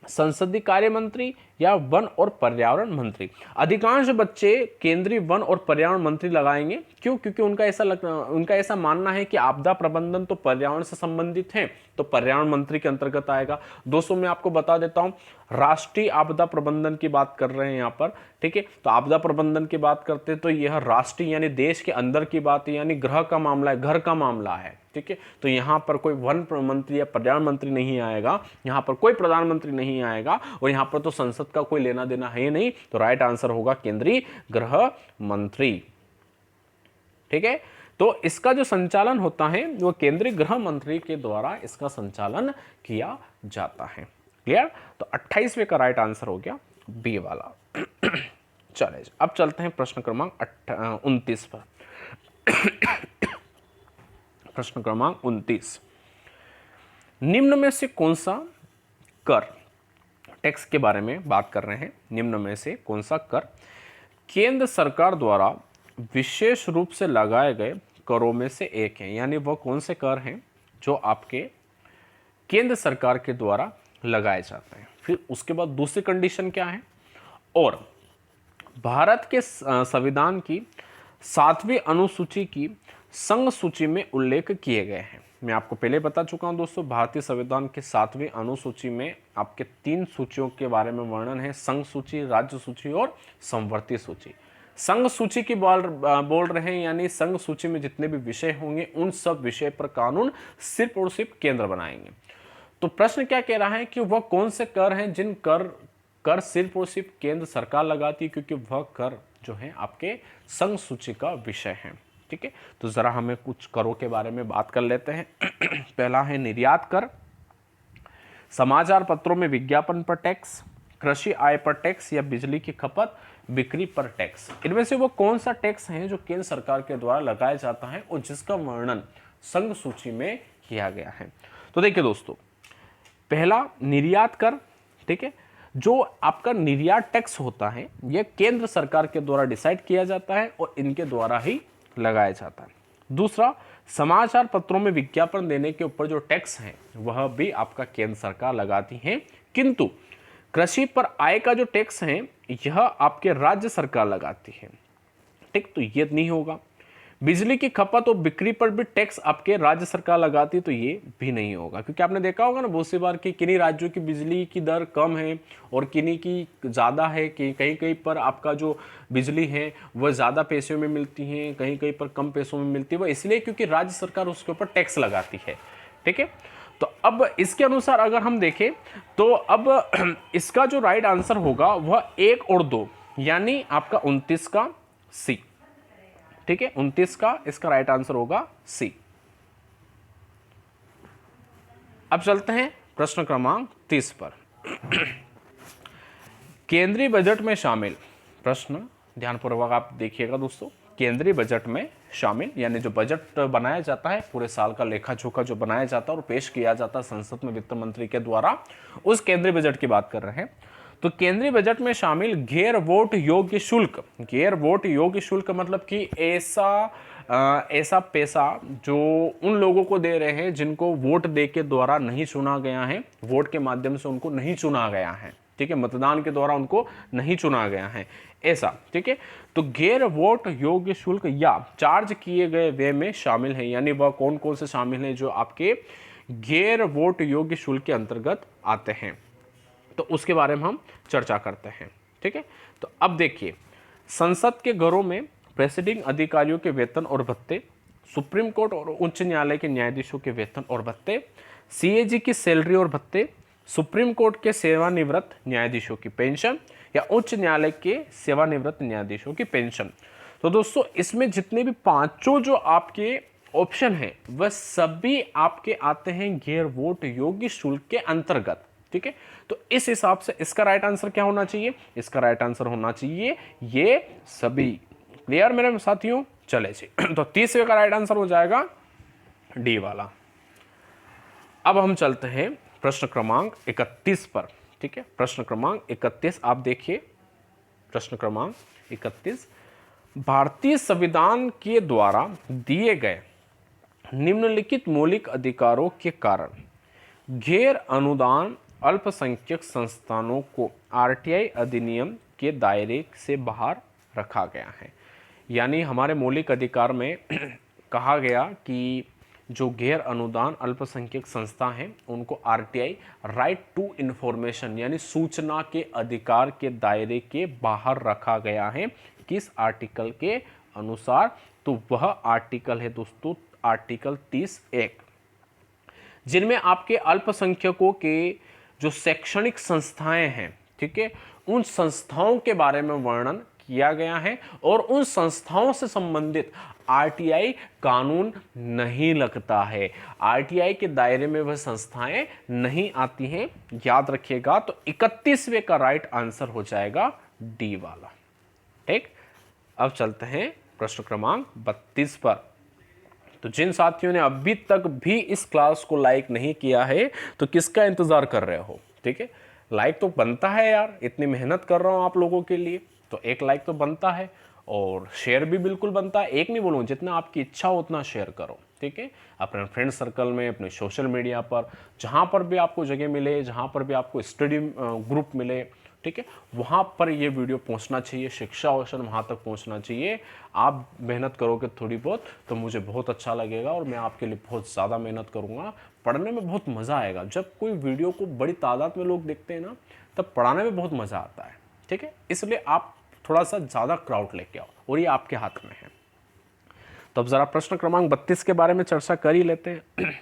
संसदीय कार्य मंत्री या वन और पर्यावरण मंत्री। अधिकांश बच्चे केंद्रीय वन और पर्यावरण मंत्री लगाएंगे। क्यों? क्योंकि उनका ऐसा मानना है कि आपदा प्रबंधन तो पर्यावरण से संबंधित है, तो पर्यावरण मंत्री के अंतर्गत आएगा। दोस्तों, मैं आपको बता देता हूं, राष्ट्रीय आपदा प्रबंधन की बात कर रहे हैं यहाँ पर, ठीक है। तो आपदा प्रबंधन की बात करते तो यह राष्ट्रीय यानी देश के अंदर की बात है, यानी गृह का मामला है, घर का मामला है, ठीक है। तो यहाँ पर कोई वन मंत्री या पर्यावरण मंत्री नहीं आएगा, यहाँ पर कोई प्रधानमंत्री नहीं आएगा, और यहाँ पर तो संसद का कोई लेना देना है नहीं। तो राइट आंसर होगा केंद्रीय गृह मंत्री, ठीक है। तो इसका जो संचालन होता है वो केंद्रीय गृह मंत्री के द्वारा इसका संचालन किया जाता है। क्लियर? तो 28वें का राइट आंसर हो गया बी वाला। चलिए, अब चलते हैं प्रश्न क्रमांक 29 पर। प्रश्न क्रमांक 29, निम्न में से कौन सा कर, टैक्स के बारे में बात कर रहे हैं। निम्न में से कौन सा कर केंद्र सरकार द्वारा विशेष रूप से लगाए गए करों में से एक है, यानी वह कौन से कर हैं जो आपके केंद्र सरकार के द्वारा लगाए जाते हैं। फिर उसके बाद दूसरी कंडीशन क्या है, और भारत के संविधान की 7वीं अनुसूची की संघ सूची में उल्लेख किए गए हैं। मैं आपको पहले बता चुका हूं दोस्तों, भारतीय संविधान के 7वीं अनुसूची में आपके 3 सूचियों के बारे में वर्णन है, संघ सूची, राज्य सूची और समवर्ती सूची। संघ सूची की बोल रहे हैं, यानी संघ सूची में जितने भी विषय होंगे उन सब विषय पर कानून सिर्फ और सिर्फ केंद्र बनाएंगे। तो प्रश्न क्या कह रहा है कि वह कौन से कर हैं जिन कर सिर्फ और सिर्फ केंद्र सरकार लगाती है, क्योंकि वह कर जो है आपके संघ सूची का विषय है। ठीक है, तो जरा हमें कुछ करों के बारे में बात कर लेते हैं। पहला है निर्यात कर, समाचार पत्रों में विज्ञापन पर टैक्स, कृषि आय पर टैक्स या बिजली की खपत बिक्री पर टैक्स। इनमें से वो कौन सा टैक्स है जो केंद्र सरकार के द्वारा लगाया जाता है और जिसका वर्णन संघ सूची में किया गया है। तो देखिए दोस्तों, पहला निर्यात कर, ठीक है, जो आपका निर्यात टैक्स होता है यह केंद्र सरकार के द्वारा डिसाइड किया जाता है और इनके द्वारा ही लगाया जाता है। दूसरा, समाचार पत्रों में विज्ञापन देने के ऊपर जो टैक्स है वह भी आपका केंद्र सरकार लगाती है, किंतु कृषि पर आय का जो टैक्स है यह आपके राज्य सरकार लगाती है। ठीक, तो ये नहीं होगा। बिजली की खपत और बिक्री पर भी टैक्स आपके राज्य सरकार लगाती है, तो ये भी नहीं होगा, क्योंकि आपने देखा होगा ना बहुत सी बार कि किन्हीं राज्यों की बिजली की दर कम है और किन्हीं की ज़्यादा है, कि कहीं कहीं पर आपका जो बिजली है वह ज़्यादा पैसों में मिलती है, कहीं कहीं पर कम पैसों में मिलती है। वह इसलिए क्योंकि राज्य सरकार उसके ऊपर टैक्स लगाती है। ठीक है, तो अब इसके अनुसार अगर हम देखें तो अब इसका जो राइट आंसर होगा वह 1 और 2, यानी आपका 29 का सी। ठीक है, 29 का इसका राइट आंसर होगा सी। अब चलते हैं प्रश्न क्रमांक 30 पर। केंद्रीय बजट में शामिल, प्रश्न ध्यानपूर्वक आप देखिएगा दोस्तों, केंद्रीय बजट में शामिल यानी जो बजट बनाया जाता है, पूरे साल का लेखा जोखा जो बनाया जाता है और पेश किया जाता है संसद में वित्त मंत्री के द्वारा, उस केंद्रीय बजट की बात कर रहे हैं। तो केंद्रीय बजट में शामिल गैर वोट योग्य शुल्क, गैर वोट योग्य शुल्क मतलब कि ऐसा पैसा जो उन लोगों को दे रहे हैं जिनको वोट दे के द्वारा नहीं चुना गया है, वोट के माध्यम से उनको नहीं चुना गया है। ठीक है, मतदान के द्वारा उनको नहीं चुना गया है ऐसा। ठीक है, तो गैर वोट योग्य शुल्क या चार्ज किए गए व्यय में शामिल है, यानी वह कौन कौन से शामिल हैं जो आपके गैर वोट योग्य शुल्क के अंतर्गत आते हैं, तो उसके बारे में हम चर्चा करते हैं। ठीक है, तो अब देखिए, संसद के घरों में प्रेसिडिंग अधिकारियों के वेतन और भत्ते, सुप्रीम कोर्ट और उच्च न्यायालय के न्यायाधीशों के वेतन और भत्ते, सीएजी की सैलरी और भत्ते, सुप्रीम कोर्ट के सेवानिवृत्त न्यायाधीशों की पेंशन या उच्च न्यायालय के सेवानिवृत्त न्यायाधीशों की पेंशन। तो दोस्तों, इसमें जितने भी पांचों जो आपके ऑप्शन हैं वह सभी आपके आते हैं गैर वोट योग्य शुल्क के अंतर्गत। ठीक है, तो इस हिसाब से इसका राइट आंसर क्या होना चाहिए? इसका राइट आंसर होना चाहिए ये सभी। क्लियर मेरे साथियों? चले जी, तो 30वें का राइट आंसर हो जाएगा डी वाला। अब हम चलते हैं प्रश्न क्रमांक 31 पर। ठीक है, प्रश्न क्रमांक 31 आप देखिए, प्रश्न क्रमांक 31, भारतीय संविधान के द्वारा दिए गए निम्नलिखित मौलिक अधिकारों के कारण गैर अनुदान अल्पसंख्यक संस्थानों को आरटीआई अधिनियम के दायरे से बाहर रखा गया है। यानी हमारे मौलिक अधिकार में कहा गया कि जो गैर अनुदान अल्पसंख्यक संस्था हैं उनको आरटीआई राइट टू इंफॉर्मेशन यानी सूचना के अधिकार के दायरे के बाहर रखा गया है। किस आर्टिकल के अनुसार? तो वह आर्टिकल है दोस्तों आर्टिकल 30(1), जिनमें आपके अल्पसंख्यकों के जो शैक्षणिक संस्थाएं हैं, ठीक है, उन संस्थाओं के बारे में वर्णन किया गया है और उन संस्थाओं से संबंधित आरटीआई कानून नहीं लगता है। आरटीआई के दायरे में वह संस्थाएं नहीं आती हैं, याद रखिएगा। तो 31वें का राइट आंसर हो जाएगा डी वाला। ठीक, अब चलते हैं प्रश्न क्रमांक 32 पर। तो जिन साथियों ने अभी तक भी इस क्लास को लाइक नहीं किया है तो किसका इंतजार कर रहे हो? ठीक है, लाइक तो बनता है यार, इतनी मेहनत कर रहा हूँ आप लोगों के लिए, तो एक लाइक तो बनता है, और शेयर भी बिल्कुल बनता है। एक नहीं बोलूँ, जितना आपकी इच्छा हो उतना शेयर करो, ठीक है, अपने फ्रेंड सर्कल में, अपने सोशल मीडिया पर, जहाँ पर भी आपको जगह मिले, जहाँ पर भी आपको स्टडी ग्रुप मिले, ठीक है, वहाँ पर ये वीडियो पहुँचना चाहिए, शिक्षा औषध वहाँ तक पहुँचना चाहिए। आप मेहनत करोगे थोड़ी बहुत तो मुझे बहुत अच्छा लगेगा, और मैं आपके लिए बहुत ज़्यादा मेहनत करूँगा। पढ़ने में बहुत मज़ा आएगा। जब कोई वीडियो को बड़ी तादाद में लोग देखते हैं ना, तब पढ़ाने में बहुत मज़ा आता है, ठीक है। इसलिए आप थोड़ा सा ज़्यादा क्राउड लेके आओ, और ये आपके हाथ में है। तो अब ज़रा प्रश्न क्रमांक 32 के बारे में चर्चा कर ही लेते हैं।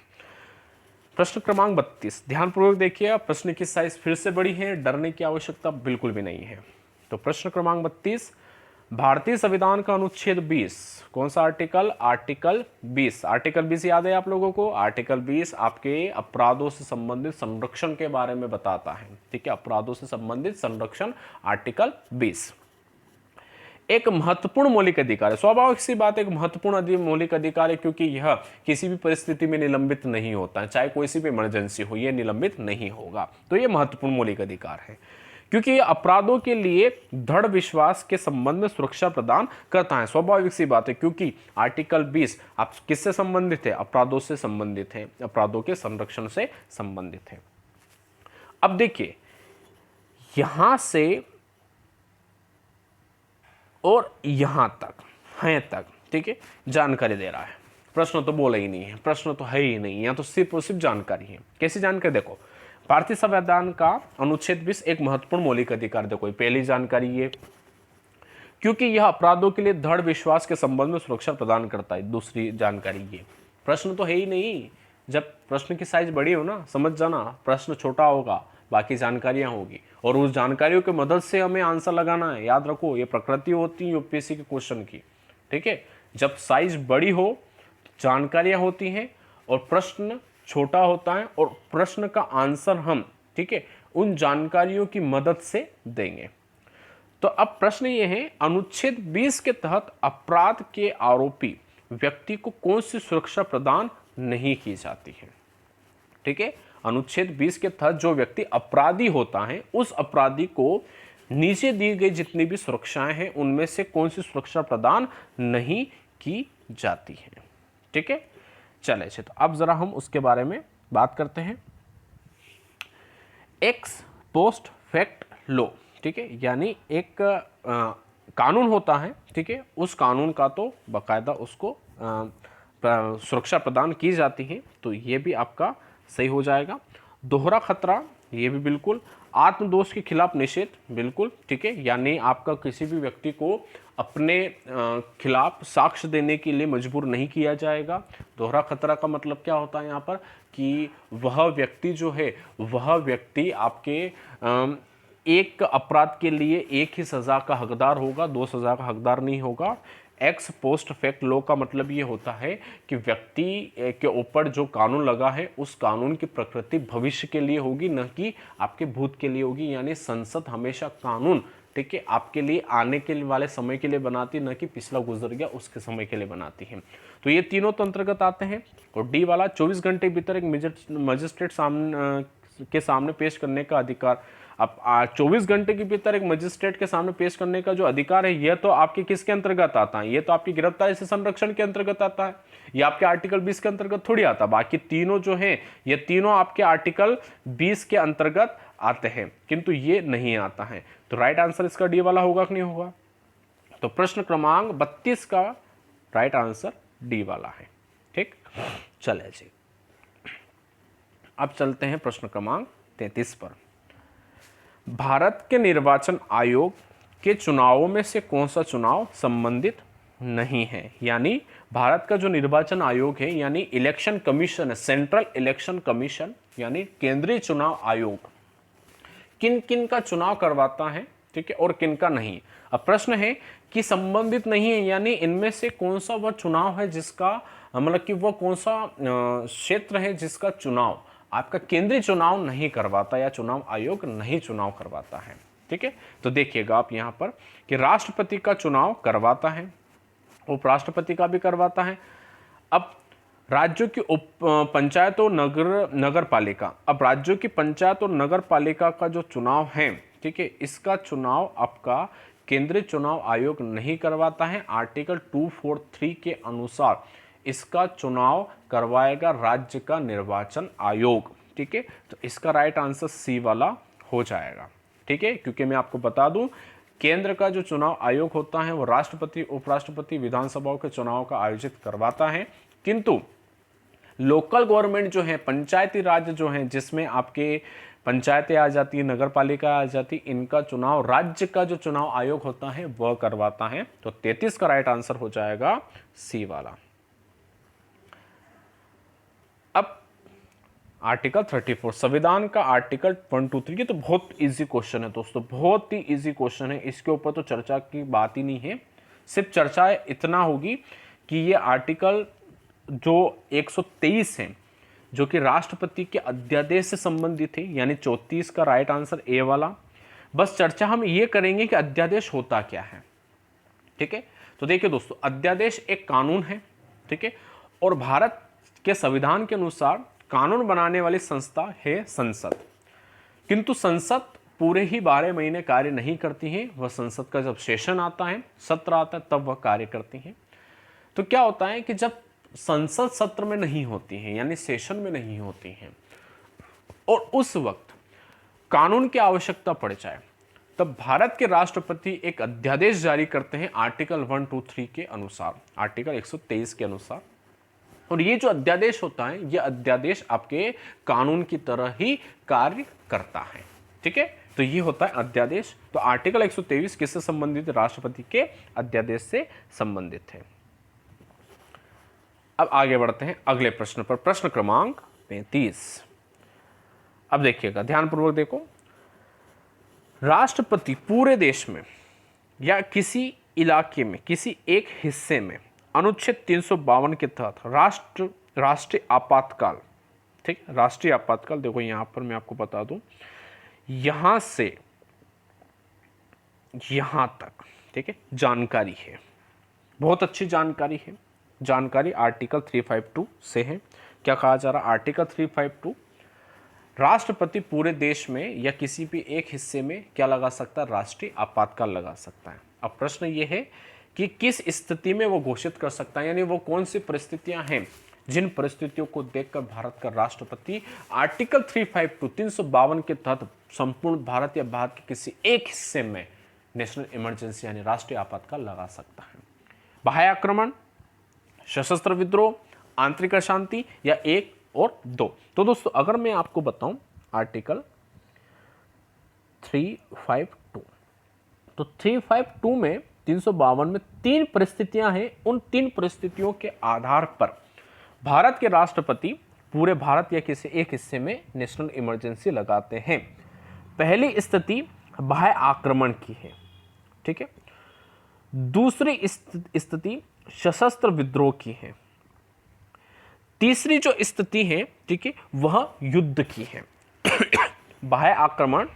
प्रश्न क्रमांक 32, ध्यानपूर्वक देखिए। प्रश्न की साइज फिर से बड़ी है, डरने की आवश्यकता बिल्कुल भी नहीं है। तो प्रश्न क्रमांक 32, भारतीय संविधान का अनुच्छेद 20, कौन सा आर्टिकल? आर्टिकल 20। आर्टिकल 20 याद है आप लोगों को? आर्टिकल 20 आपके अपराधों से संबंधित संरक्षण के बारे में बताता है, ठीक है, अपराधों से संबंधित संरक्षण, आर्टिकल 20 एक महत्वपूर्ण मौलिक अधिकार है। स्वाभाविक सी बात, एक महत्वपूर्ण मौलिक अधिकार है, क्योंकि यह किसी भी परिस्थिति में निलंबित नहीं होता है, चाहे कोई सी भी इमरजेंसी हो, यह निलंबित नहीं होगा। तो यह महत्वपूर्ण मौलिक अधिकार है, क्योंकि यह अपराधों के लिए दृढ़ विश्वास के संबंध में सुरक्षा प्रदान करता है। स्वाभाविक सी बात है, क्योंकि आर्टिकल 20 आप किससे संबंधित है? अपराधों से संबंधित है, अपराधों के संरक्षण से संबंधित है। अब देखिए, यहां से और यहां तक है तक, ठीक है, जानकारी दे रहा है। प्रश्न तो बोला ही नहीं है, प्रश्न तो है ही नहीं, यहाँ तो सिर्फ और सिर्फ जानकारी है। कैसी जानकारी? देखो, भारतीय संविधान का अनुच्छेद 20 एक महत्वपूर्ण मौलिक अधिकार। देखो, पहली जानकारी ये, क्योंकि यह अपराधों के लिए दृढ़ विश्वास के संबंध में सुरक्षा प्रदान करता है। दूसरी जानकारी ये, प्रश्न तो है ही नहीं। जब प्रश्न की साइज बड़ी हो ना, समझ जाना, प्रश्न छोटा होगा, बाकी जानकारियां होगी, और उस जानकारियों की मदद से हमें आंसर लगाना है। याद रखो, ये प्रकृति होती है यूपीएससी के क्वेश्चन की, ठीक है। जब साइज बड़ी हो, जानकारियां होती हैं, और प्रश्न छोटा होता है, और प्रश्न का आंसर हम, ठीक है, उन जानकारियों की मदद से देंगे। तो अब प्रश्न ये है, अनुच्छेद 20 के तहत अपराध के आरोपी व्यक्ति को कौन सी सुरक्षा प्रदान नहीं की जाती है? ठीक है, अनुच्छेद 20 के तहत जो व्यक्ति अपराधी होता है, उस अपराधी को नीचे दी गई जितनी भी सुरक्षाएं हैं, उनमें से कौन सी सुरक्षा प्रदान नहीं की जाती है? ठीक है, चले तो अब जरा हम उसके बारे में बात करते हैं। एक्स पोस्ट फैक्ट लॉ, ठीक है, यानी एक कानून होता है, ठीक है, उस कानून का तो बाकायदा उसको सुरक्षा प्रदान की जाती है। तो ये भी आपका सही हो जाएगा। दोहरा खतरा, ये भी बिल्कुल। आत्मदोष के खिलाफ निषेध, बिल्कुल, ठीक है, यानी आपका किसी भी व्यक्ति को अपने खिलाफ साक्ष्य देने के लिए मजबूर नहीं किया जाएगा। दोहरा खतरा का मतलब क्या होता है यहाँ पर, कि वह व्यक्ति जो है, वह व्यक्ति आपके एक अपराध के लिए एक ही सज़ा का हकदार होगा, दो सज़ा का हकदार नहीं होगा। एक्स पोस्ट फैक्ट लॉ का मतलब ये होता है कि व्यक्ति के ऊपर जो कानून लगा है, उस कानून की प्रकृति भविष्य के लिए होगी, न कि आपके भूत के लिए होगी। यानी संसद हमेशा कानून, ठीक है, आपके लिए आने के वाले समय के लिए बनाती, न कि पिछला गुजर गया उसके समय के लिए बनाती है। तो ये तीनों तो अंतर्गत आते हैं। और डी वाला, 24 घंटे भीतर एक मजिस्ट्रेट के सामने पेश करने का अधिकार। अब 24 घंटे के भीतर एक मजिस्ट्रेट के सामने पेश करने का जो अधिकार है, यह तो आपके किसके अंतर्गत आता है? ये तो आपकी गिरफ्तारी से संरक्षण के अंतर्गत आता है। ये आपके आर्टिकल 20 के अंतर्गत थोड़ी आता। बाकी तीनों जो हैं, ये तीनों आपके आर्टिकल 20 के अंतर्गत आते हैं, किंतु ये नहीं आता है। तो राइट आंसर इसका डी वाला होगा कि नहीं होगा? तो प्रश्न क्रमांक 32 का राइट आंसर डी वाला है। ठीक, चले जी, अब चलते हैं प्रश्न क्रमांक 33 पर। भारत के निर्वाचन आयोग के चुनावों में से कौन सा चुनाव संबंधित नहीं है? यानी भारत का जो निर्वाचन आयोग है, यानी इलेक्शन कमीशन है, सेंट्रल इलेक्शन कमीशन, यानी केंद्रीय चुनाव आयोग, किन किन का चुनाव करवाता है, ठीक है, और किन का नहीं। अब प्रश्न है कि संबंधित नहीं है, यानी इनमें से कौन सा वह चुनाव है जिसका, मतलब कि वह कौन सा क्षेत्र है जिसका चुनाव आपका केंद्रीय चुनाव नहीं करवाता, या चुनाव आयोग नहीं चुनाव करवाता है। ठीक है, तो देखिएगा आप यहाँ पर कि राष्ट्रपति का चुनाव करवाता है, उपराष्ट्रपति का भी करवाता है। अब राज्यों की उप पंचायत और नगर पालिका। अब राज्यों की पंचायत और नगर पालिका का जो चुनाव है, ठीक है, इसका चुनाव आपका केंद्रीय चुनाव आयोग नहीं करवाता है। आर्टिकल 243 के अनुसार इसका चुनाव करवाएगा राज्य का निर्वाचन आयोग। ठीक है, तो इसका राइट आंसर सी वाला हो जाएगा। ठीक है, क्योंकि मैं आपको बता दूं, केंद्र का जो चुनाव आयोग होता है वो राष्ट्रपति, उपराष्ट्रपति, विधानसभाओं के चुनाव का आयोजित करवाता है, किंतु लोकल गवर्नमेंट जो है, पंचायती राज जो है, जिसमें आपके पंचायतें आ जाती है, नगर पालिका आ जाती, इनका चुनाव राज्य का जो चुनाव आयोग होता है वह करवाता है। तो 33 का राइट आंसर हो जाएगा सी वाला। अब आर्टिकल 34 संविधान का आर्टिकल 123, ये तो बहुत इजी क्वेश्चन है दोस्तों, बहुत ही इजी क्वेश्चन है। इसके ऊपर तो चर्चा की बात ही नहीं है, सिर्फ चर्चा इतना होगी कि ये आर्टिकल जो 123 है, जो कि राष्ट्रपति के अध्यादेश से संबंधित है, यानी 34 का राइट आंसर ए वाला। बस चर्चा हम ये करेंगे कि अध्यादेश होता क्या है। ठीक है, तो देखिए दोस्तों, अध्यादेश एक कानून है, ठीक है, और भारत के संविधान के अनुसार कानून बनाने वाली संस्था है संसद, किंतु संसद पूरे ही 12 महीने कार्य नहीं करती है। वह संसद का जब सेशन आता है, सत्र आता है, तब वह कार्य करती है। तो क्या होता है कि जब संसद सत्र में नहीं होती है, यानी सेशन में नहीं होती है, और उस वक्त कानून की आवश्यकता पड़ जाए, तब भारत के राष्ट्रपति एक अध्यादेश जारी करते हैं आर्टिकल 123 के अनुसार, आर्टिकल 123 के अनुसार। और ये जो अध्यादेश होता है, ये अध्यादेश आपके कानून की तरह ही कार्य करता है। ठीक है, तो ये होता है अध्यादेश। तो आर्टिकल 123 किससे संबंधित है? राष्ट्रपति के अध्यादेश से संबंधित है। अब आगे बढ़ते हैं अगले प्रश्न पर, प्रश्न क्रमांक 35। अब देखिएगा, ध्यानपूर्वक देखो। राष्ट्रपति पूरे देश में या किसी इलाके में, किसी एक हिस्से में अनुच्छेद 352 के तहत राष्ट्रीय आपातकाल, ठीक, राष्ट्रीय आपातकाल, देखो यहां पर मैं आपको बता दूं, यहां से यहां तक, ठीक है, जानकारी है, बहुत अच्छी जानकारी है। जानकारी आर्टिकल 352 से है। क्या कहा जा रहा है? आर्टिकल 352, राष्ट्रपति पूरे देश में या किसी भी एक हिस्से में क्या लगा सकता है? राष्ट्रीय आपातकाल लगा सकता है। अब प्रश्न ये है कि किस स्थिति में वो घोषित कर सकता है, यानी वो कौन सी परिस्थितियां हैं जिन परिस्थितियों को देखकर भारत का राष्ट्रपति आर्टिकल 352 के तहत संपूर्ण भारत या भारत के किसी एक हिस्से में नेशनल इमरजेंसी यानी राष्ट्रीय आपातकाल लगा सकता है। बाह्य आक्रमण, सशस्त्र विद्रोह, आंतरिक अशांति, या 1 और 2। तो दोस्तों अगर मैं आपको बताऊं आर्टिकल 352, तो 352 में 352 में 3 परिस्थितियां हैं। उन 3 परिस्थितियों के आधार पर भारत के राष्ट्रपति पूरे भारत या किसी एक हिस्से में नेशनल इमरजेंसी लगाते हैं। पहली स्थिति बाह्य आक्रमण की है, ठीक है। दूसरी स्थिति सशस्त्र विद्रोह की है। तीसरी जो स्थिति है, ठीक है, वह युद्ध की है। बाह्य आक्रमण,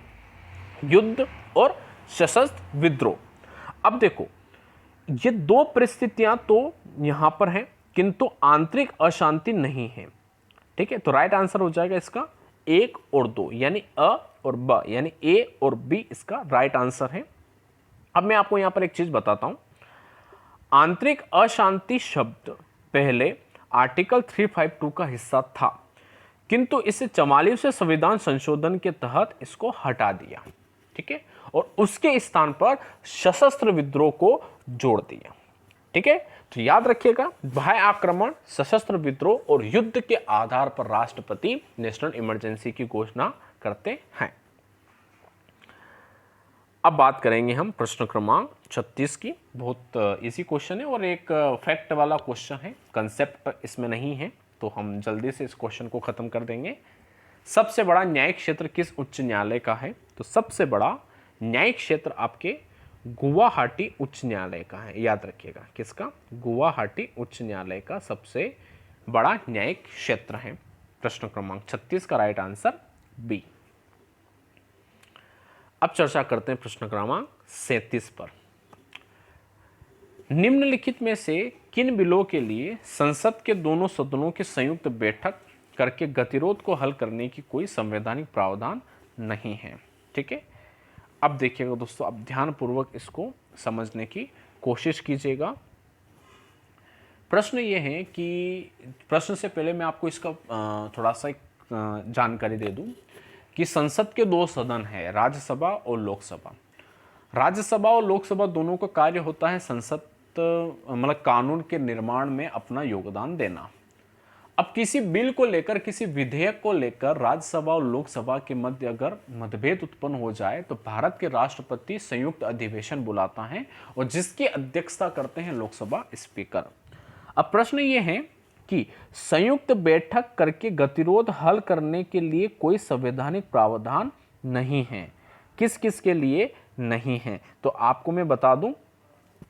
युद्ध और सशस्त्र विद्रोह। अब देखो, ये 2 परिस्थितियां तो यहां पर हैं, किंतु आंतरिक अशांति नहीं है, ठीक है। तो राइट आंसर हो जाएगा इसका 1 और 2, यानी अ और ब, यानी ए और बी इसका राइट आंसर है। अब मैं आपको यहां पर एक चीज बताता हूं। आंतरिक अशांति शब्द पहले आर्टिकल 352 का हिस्सा था, किंतु इसे 44वें संविधान संशोधन के तहत इसको हटा दिया, ठीक है, और उसके स्थान पर सशस्त्र विद्रोह को जोड़ दिया, ठीक है। तो याद रखिएगा, बाह्य आक्रमण, सशस्त्र विद्रोह और युद्ध के आधार पर राष्ट्रपति नेशनल इमरजेंसी की घोषणा करते हैं। अब बात करेंगे हम प्रश्न क्रमांक 36 की। बहुत इजी क्वेश्चन है और एक फैक्ट वाला क्वेश्चन है, कंसेप्ट इसमें नहीं है, तो हम जल्दी से इस क्वेश्चन को खत्म कर देंगे। सबसे बड़ा न्यायिक क्षेत्र किस उच्च न्यायालय का है? तो सबसे बड़ा न्यायिक क्षेत्र आपके गुवाहाटी उच्च न्यायालय का है। याद रखिएगा, किसका? गुवाहाटी उच्च न्यायालय का सबसे बड़ा न्यायिक क्षेत्र है। प्रश्न क्रमांक 36 का राइट आंसर बी। अब चर्चा करते हैं प्रश्न क्रमांक 37 पर। निम्नलिखित में से किन बिलों के लिए संसद के दोनों सदनों की संयुक्त बैठक करके गतिरोध को हल करने की कोई संवैधानिक प्रावधान नहीं है? ठीक है, अब देखिएगा दोस्तों, अब ध्यानपूर्वक इसको समझने की कोशिश कीजिएगा। प्रश्न ये है कि प्रश्न से पहले मैं आपको इसका थोड़ा सा एक जानकारी दे दूं कि संसद के दो सदन हैं, राज्यसभा और लोकसभा। राज्यसभा और लोकसभा दोनों का कार्य होता है संसद मतलब कानून के निर्माण में अपना योगदान देना। अब किसी बिल को लेकर, किसी विधेयक को लेकर राज्यसभा और लोकसभा के मध्य अगर मतभेद उत्पन्न हो जाए तो भारत के राष्ट्रपति संयुक्त अधिवेशन बुलाता है और जिसकी अध्यक्षता करते हैं लोकसभा स्पीकर। अब प्रश्न ये है कि संयुक्त बैठक करके गतिरोध हल करने के लिए कोई संवैधानिक प्रावधान नहीं है। किस किस के लिए नहीं है? तो आपको मैं बता दूं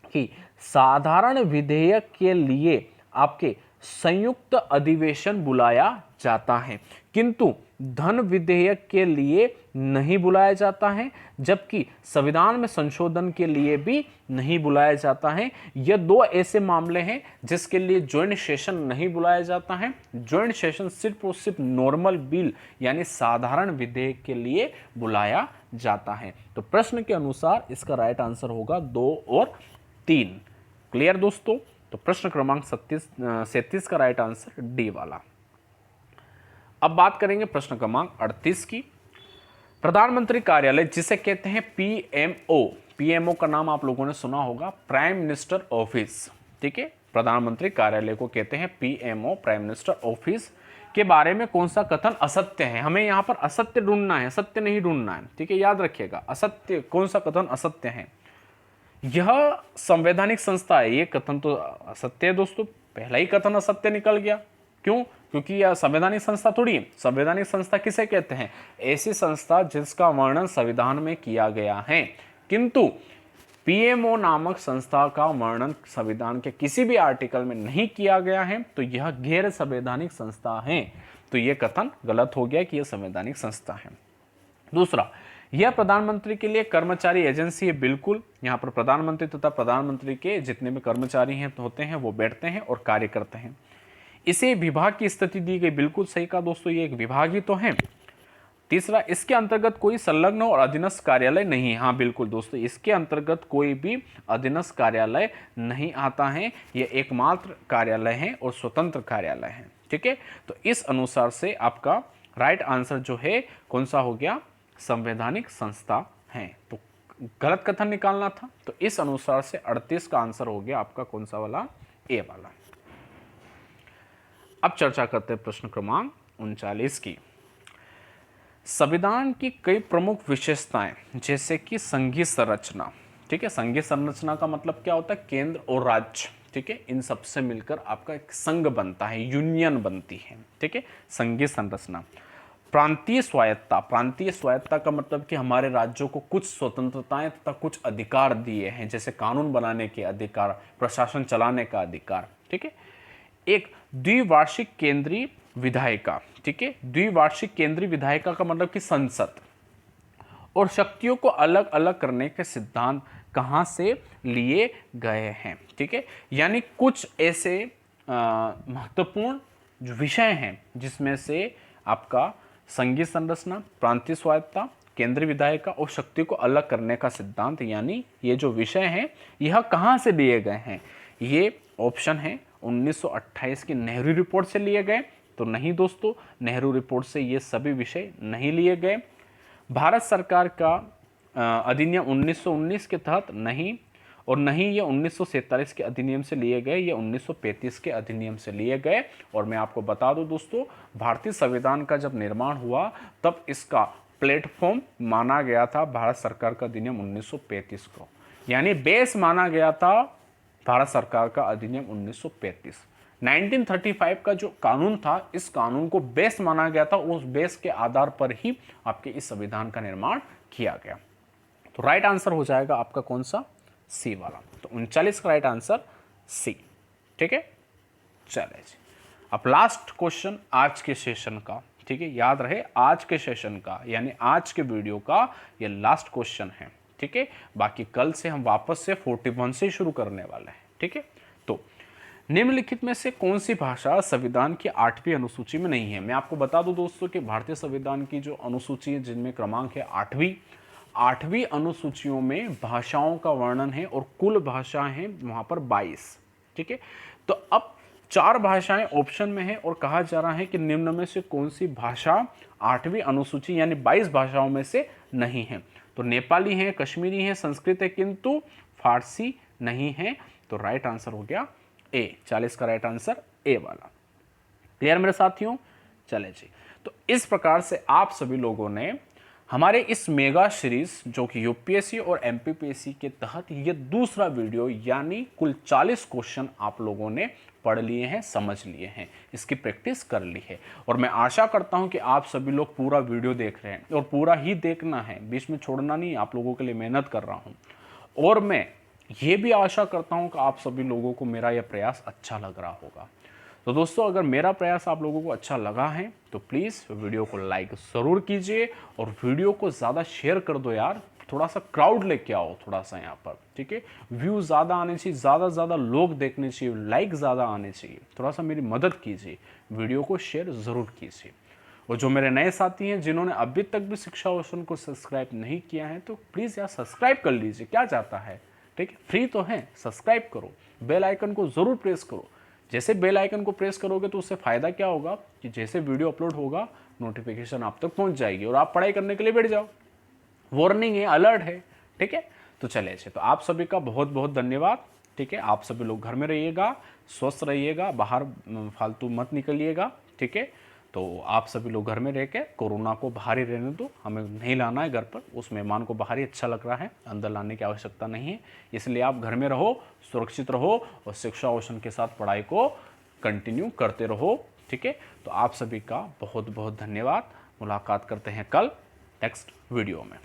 कि साधारण विधेयक के लिए आपके संयुक्त अधिवेशन बुलाया जाता है, किंतु धन विधेयक के लिए नहीं बुलाया जाता है, जबकि संविधान में संशोधन के लिए भी नहीं बुलाया जाता है। यह दो ऐसे मामले हैं जिसके लिए ज्वाइंट सेशन नहीं बुलाया जाता है। ज्वाइंट सेशन सिर्फ और सिर्फ नॉर्मल बिल यानी साधारण विधेयक के लिए बुलाया जाता है। तो प्रश्न के अनुसार इसका राइट आंसर होगा 2 और 3। क्लियर दोस्तों? तो प्रश्न क्रमांक 37 का राइट आंसर डी वाला। अब बात करेंगे प्रश्न क्रमांक 38 की। प्रधानमंत्री कार्यालय जिसे कहते हैं पीएमओ, पीएमओ का नाम आप लोगों ने सुना होगा, प्राइम मिनिस्टर ऑफिस। ठीक है, प्रधानमंत्री कार्यालय को कहते हैं पीएमओ, प्राइम मिनिस्टर ऑफिस के बारे में कौन सा कथन असत्य है? हमें यहां पर असत्य ढूंढना है, सत्य नहीं ढूंढना है। ठीक है, याद रखिएगा, असत्य, कौन सा कथन असत्य है? यह संवैधानिक संस्था है, ये कथन तो असत्य है दोस्तों। पहला ही कथन असत्य निकल गया। क्यों? क्योंकि यह संवैधानिक संस्था थोड़ी है। संवैधानिक संस्था किसे कहते हैं? ऐसी संस्था जिसका वर्णन संविधान में किया गया है, किंतु पीएमओ नामक संस्था का वर्णन संविधान के किसी भी आर्टिकल में नहीं किया गया है, तो यह गैर संवैधानिक संस्था है। तो यह कथन गलत हो गया कि यह संवैधानिक संस्था है। दूसरा, यह प्रधानमंत्री के लिए कर्मचारी एजेंसी है। बिल्कुल, यहाँ पर प्रधानमंत्री तथा प्रधानमंत्री के जितने भी कर्मचारी हैं होते हैं वो बैठते हैं और कार्य करते हैं। इसे विभाग की स्थिति दी गई। बिल्कुल सही कहा दोस्तों, ये एक विभाग ही तो है। तीसरा, इसके अंतर्गत कोई संलग्न और अधीनस्थ कार्यालय नहीं। हाँ बिल्कुल दोस्तों, इसके अंतर्गत कोई भी अधीनस्थ कार्यालय नहीं आता है। ये एकमात्र कार्यालय है और स्वतंत्र कार्यालय है। ठीक है, तो इस अनुसार से आपका राइट आंसर जो है कौन सा हो गया? संवैधानिक संस्था है। तो गलत कथन निकालना था, तो इस अनुसार से 38 का आंसर हो गया आपका कौन सा वाला? ए वाला। अब चर्चा करते हैं प्रश्न क्रमांक 39 की। संविधान की कई प्रमुख विशेषताएं जैसे कि संघीय संरचना। ठीक है, संघीय संरचना का मतलब क्या होता है? केंद्र और राज्य। ठीक है, इन सबसे मिलकर आपका एक संघ बनता है, यूनियन बनती है। ठीक है, संघीय संरचना। प्रांतीय स्वायत्ता, प्रांतीय स्वायत्ता का मतलब कि हमारे राज्यों को कुछ स्वतंत्रताएं तथा कुछ अधिकार दिए हैं, जैसे कानून बनाने के अधिकार, प्रशासन चलाने का अधिकार। ठीक है, एक द्विवार्षिक केंद्रीय विधायिका। ठीक है, द्विवार्षिक केंद्रीय विधायिका का मतलब कि संसद। और शक्तियों को अलग अलग करने के सिद्धांत कहां से लिए गए हैं? ठीक है, यानी कुछ ऐसे महत्वपूर्ण जो विषय हैं जिसमें से आपका संघीय संरचना, प्रांतीय स्वायत्ता, केंद्रीय विधायिका और शक्ति को अलग करने का सिद्धांत, यानी ये जो विषय हैं यह कहां से लिए गए हैं? ये ऑप्शन है 1928 की नेहरू रिपोर्ट से लिए गए, तो नहीं दोस्तों, नेहरू रिपोर्ट से ये सभी विषय नहीं लिए गए। भारत सरकार का अधिनियम 1919 के तहत नहीं, और नहीं ये 1947 के अधिनियम से लिए गए, ये 1935 के अधिनियम से लिए गए। और मैं आपको बता दूं दोस्तों, भारतीय संविधान का जब निर्माण हुआ तब इसका प्लेटफॉर्म माना गया था भारत सरकार का अधिनियम 1935 को, यानी बेस माना गया था भारत सरकार का अधिनियम 1935। 1935 का जो कानून था, इस कानून को बेस माना गया था, उस बेस के आधार पर ही आपके इस संविधान का निर्माण किया गया। तो राइट आंसर हो जाएगा आपका कौन सा? सी वाला। तो 39 का राइट आंसर सी। ठीक है, चले जी। अब लास्ट क्वेश्चन आज के सेशन का। ठीक है, याद रहे आज के सेशन का यानी आज के वीडियो का ये लास्ट क्वेश्चन है। ठीक है, बाकी कल से हम वापस से 41 से शुरू करने वाले हैं। ठीक है। तो निम्नलिखित में से कौन सी भाषा संविधान की 8वीं अनुसूची में नहीं है? मैं आपको बता दूं दोस्तों कि भारतीय संविधान की जो अनुसूची है जिनमें क्रमांक है 8वीं अनुसूचियों में भाषाओं का वर्णन है और कुल भाषाएं हैं वहां पर 22। ठीक है। तो अब 4 भाषाएं ऑप्शन में है और कहा जा रहा है कि निम्न में से कौन सी भाषा 8वीं अनुसूची यानी 22 भाषाओं में से नहीं है? तो नेपाली है, कश्मीरी है, संस्कृत है, किंतु फारसी नहीं है। तो राइट आंसर हो गया ए। 40 का राइट आंसर ए वाला। क्लियर मेरे साथियों? चले जी। तो इस प्रकार से आप सभी लोगों ने हमारे इस मेगा सीरीज जो कि यूपीएससी और एमपीपीएससी के तहत ये दूसरा वीडियो यानी कुल 40 क्वेश्चन आप लोगों ने पढ़ लिए हैं, समझ लिए हैं, इसकी प्रैक्टिस कर ली है। और मैं आशा करता हूं कि आप सभी लोग पूरा वीडियो देख रहे हैं और पूरा ही देखना है, बीच में छोड़ना नहीं। आप लोगों के लिए मेहनत कर रहा हूं और मैं ये भी आशा करता हूं कि आप सभी लोगों को मेरा यह प्रयास अच्छा लग रहा होगा। तो दोस्तों, अगर मेरा प्रयास आप लोगों को अच्छा लगा है तो प्लीज़ वीडियो को लाइक ज़रूर कीजिए और वीडियो को ज़्यादा शेयर कर दो यार। थोड़ा सा क्राउड लेके आओ थोड़ा सा यहाँ पर, ठीक है। व्यू ज़्यादा आने चाहिए, ज़्यादा से ज़्यादा लोग देखने चाहिए, लाइक ज़्यादा आने चाहिए। थोड़ा सा मेरी मदद कीजिए, वीडियो को शेयर ज़रूर कीजिए। और जो मेरे नए साथी हैं जिन्होंने अभी तक भी शिक्षा ओशन को सब्सक्राइब नहीं किया है तो प्लीज़ यार सब्सक्राइब कर लीजिए, क्या जाता है, ठीक है। फ्री तो है, सब्सक्राइब करो, बेल आइकन को ज़रूर प्रेस करो। जैसे बेल आइकन को प्रेस करोगे तो उससे फ़ायदा क्या होगा कि जैसे वीडियो अपलोड होगा नोटिफिकेशन आप तक पहुंच जाएगी और आप पढ़ाई करने के लिए बैठ जाओ। वार्निंग है, अलर्ट है, ठीक है। तो चलिए, तो आप सभी का बहुत बहुत धन्यवाद, ठीक है। आप सभी लोग घर में रहिएगा, स्वस्थ रहिएगा, बाहर फालतू मत निकलिएगा, ठीक है। तो आप सभी लोग घर में रह के कोरोना को बाहर ही रहने दो, हमें नहीं लाना है घर पर। उस मेहमान को बाहर ही अच्छा लग रहा है, अंदर लाने की आवश्यकता नहीं है। इसलिए आप घर में रहो, सुरक्षित रहो और शिक्षा ओशन के साथ पढ़ाई को कंटिन्यू करते रहो, ठीक है। तो आप सभी का बहुत बहुत धन्यवाद। मुलाकात करते हैं कल नेक्स्ट वीडियो में।